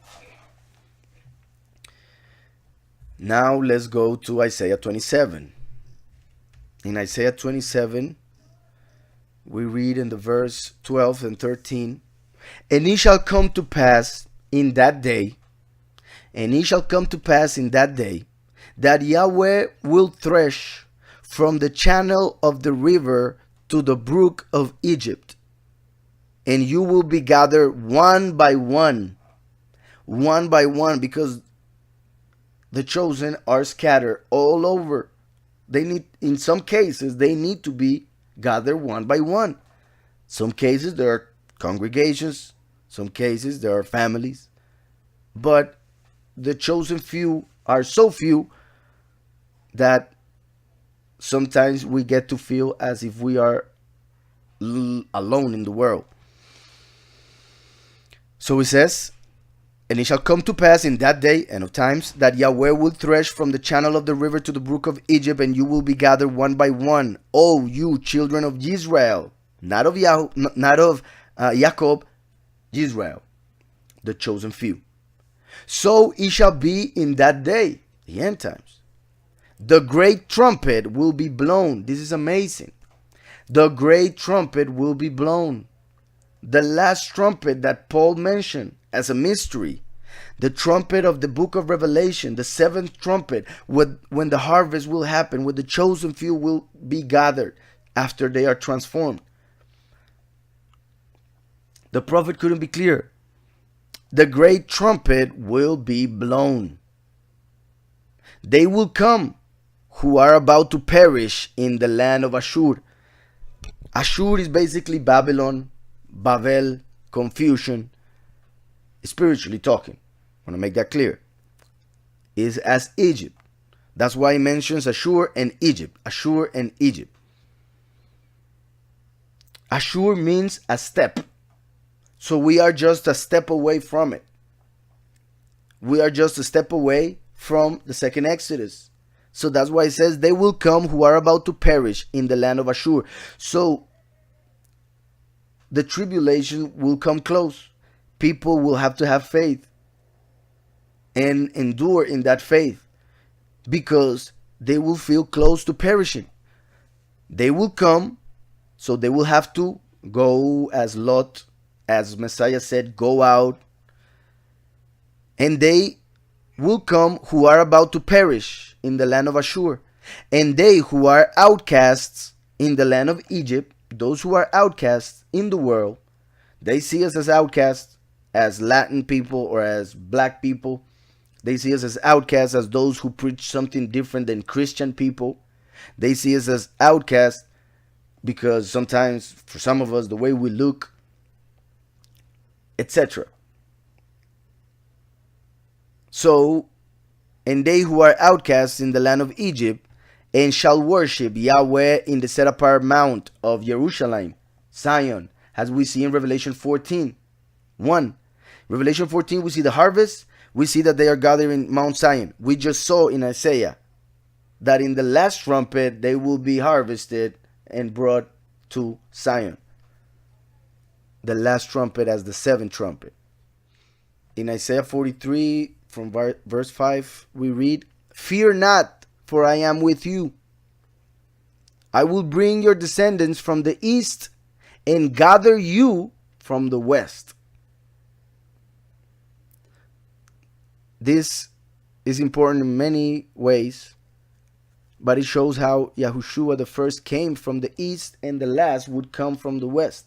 Now let's go to Isaiah 27. In Isaiah 27, we read in the verse 12 and 13, And it shall come to pass in that day, and it shall come to pass in that day, that Yahweh will thresh from the channel of the river to the brook of Egypt, and you will be gathered one by one, because the chosen are scattered all over. In some cases, they need to be gathered one by one. Some cases there are congregations, some cases there are families, but the chosen few are so few that sometimes we get to feel as if we are alone in the world. So it says, And it shall come to pass in that day and of times that Yahweh will thresh from the channel of the river to the brook of Egypt, and you will be gathered one by one, O you children of Israel, not of Jacob, Israel, the chosen few. So it shall be in that day, the end times. The great trumpet will be blown. This is amazing. The great trumpet will be blown. The last trumpet that Paul mentioned as a mystery. The trumpet of the book of Revelation, the 7th trumpet, when the harvest will happen, when the chosen few will be gathered after they are transformed. The prophet couldn't be clearer. The great trumpet will be blown. They will come who are about to perish in the land of Ashur. Ashur is basically Babylon, Babel, confusion, spiritually talking. I want to make that clear. Is as Egypt. That's why he mentions Ashur and Egypt. Ashur and Egypt. Ashur means a step. So we are just a step away from it. We are just a step away from the second Exodus. So that's why it says they will come who are about to perish in the land of Ashur. So the tribulation will come close. People will have to have faith and endure in that faith because they will feel close to perishing. They will come, so they will have to go as Lot, as Messiah said, go out. And they will come who are about to perish in the land of Ashur. And they who are outcasts in the land of Egypt, those who are outcasts in the world, they see us as outcasts, as Latin people or as black people. They see us as outcasts, as those who preach something different than Christian people. They see us as outcasts because sometimes, for some of us, the way we look, etc. So, and they who are outcasts in the land of Egypt, and shall worship Yahweh in the set apart mount of Jerusalem, Zion, as we see in Revelation 14:1. Revelation 14, we see the harvest. We see that they are gathering Mount Zion. We just saw in Isaiah that in the last trumpet they will be harvested and brought to Zion. The last trumpet as the seventh trumpet. In Isaiah 43, from verse 5, we read, "Fear not, for I am with you. I will bring your descendants from the east and gather you from the west." This is important in many ways, but it shows how Yahushua the first came from the east and the last would come from the west.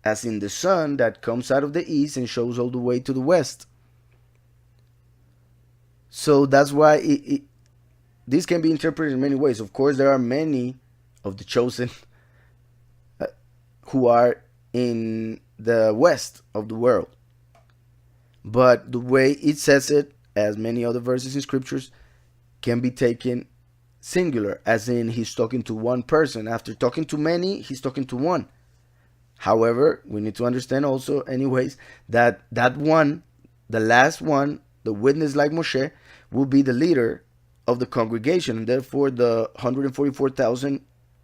As in the sun that comes out of the east and shows all the way to the west. So that's why this can be interpreted in many ways. Of course, there are many of the chosen who are in the west of the world. But the way it says it, as many other verses in scriptures, can be taken singular, as in he's talking to one person. After talking to many, he's talking to one. However, we need to understand also, anyways, that one, the last one, the witness like Moshe, will be the leader of the congregation, and therefore the 144,000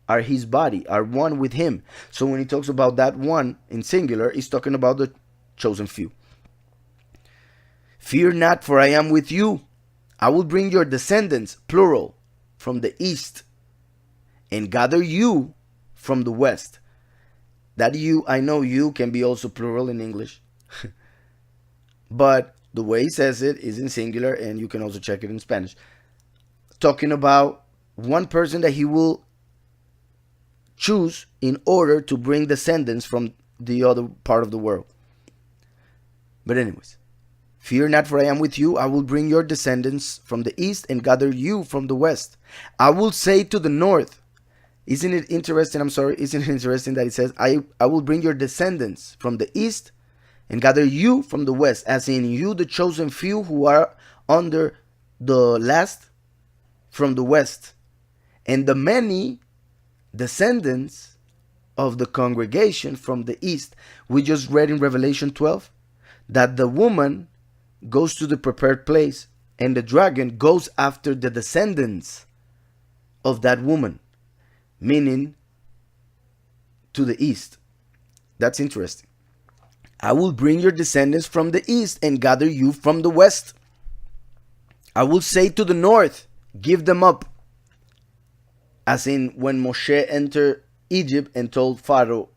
are his body, are one with him. So when he talks about that one in singular, he's talking about the chosen few. "Fear not, for I am with you. I will bring your descendants, plural, from the east, and gather you from the west." That you, I know you can be also plural in English. But the way he says it is in singular, and you can also check it in Spanish. Talking about one person that he will choose in order to bring descendants from the other part of the world. But anyways, "Fear not, for I am with you. I will bring your descendants from the east and gather you from the west. I will say to the north." Isn't it interesting? Isn't it interesting that it says, I will bring your descendants from the east and gather you from the west, as in you, the chosen few who are under the last, from the west, and the many descendants of the congregation from the east. We just read in Revelation 12 that the woman goes to the prepared place and the dragon goes after the descendants of that woman, meaning to the east. That's interesting. "I will bring your descendants from the east and gather you from the west. I will say to the north, give them up." As in when Moshe entered Egypt and told Pharaoh,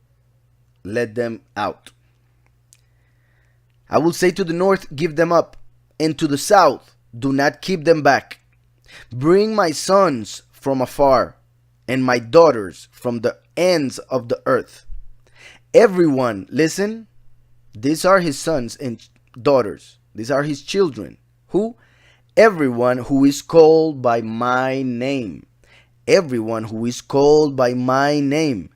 let them out. "I will say to the north, give them up, and to the south, do not keep them back. Bring my sons from afar, and my daughters from the ends of the earth. Everyone," listen, these are his sons and daughters. These are his children. Who? everyone who is called by my name. Everyone who is called by my name,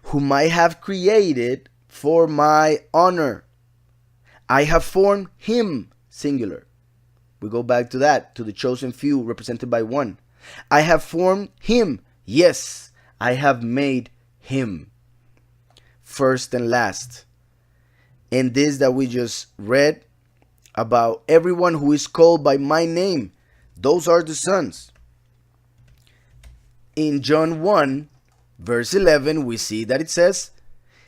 whom I have created for my honor. I have formed him, singular. We go back to that, to the chosen few represented by one. I have formed him. Yes, I have made him. First and last. And this that we just read about everyone who is called by my name, those are the sons. In John 1, verse 11, we see that it says,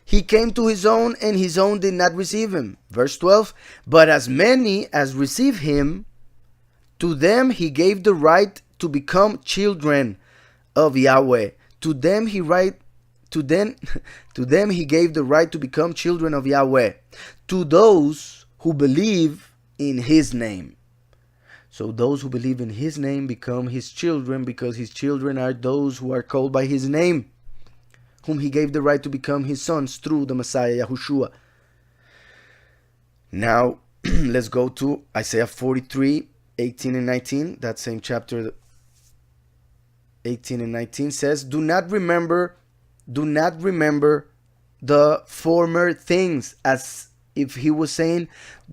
he came to his own, and his own did not receive him. Verse 12, but as many as receive him, to them he gave the right to become children of Yahweh. To them he gave the right to become children of Yahweh, to those who believe in his name. So those who believe in his name become his children, because his children are those who are called by his name, whom he gave the right to become his sons through the Messiah Yahushua. Now let's go to Isaiah 43, 18 and 19. That same chapter 18 and 19 says, do not remember the former things, as if he was saying,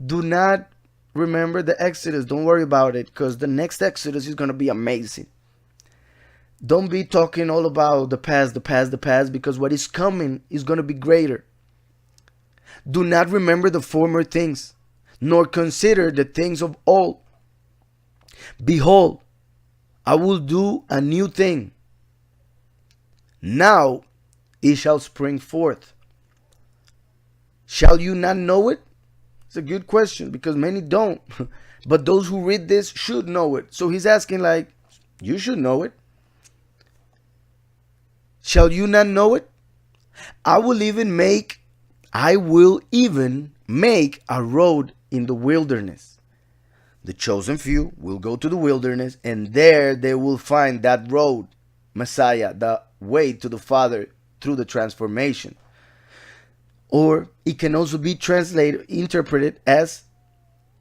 do not remember the Exodus. Don't worry about it, because the next Exodus is going to be amazing. Don't be talking all about the past, because what is coming is going to be greater. Do not remember the former things, nor consider the things of old. Behold, I will do a new thing. Now it shall spring forth. Shall you not know it? It's a good question, because many don't. But those who read this should know it. So he's asking, like, you should know it. Shall you not know it? I will even make a road in the wilderness. The chosen few will go to the wilderness, and there they will find that road, Messiah, the way to the Father through the transformation. Or it can also be interpreted as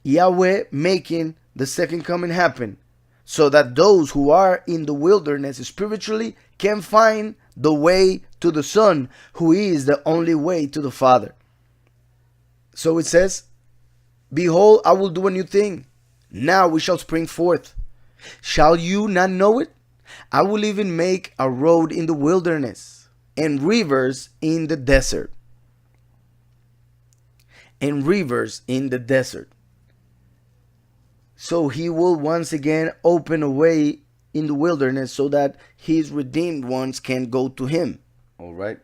Yahweh making the second coming happen, so that those who are in the wilderness spiritually can find the way to the Son, who is the only way to the Father. So it says, behold, I will do a new thing. Now we shall spring forth. Shall you not know it? I will even make a road in the wilderness, and rivers in the desert. And rivers in the desert. So he will once again open a way in the wilderness, so that his redeemed ones can go to him. All right.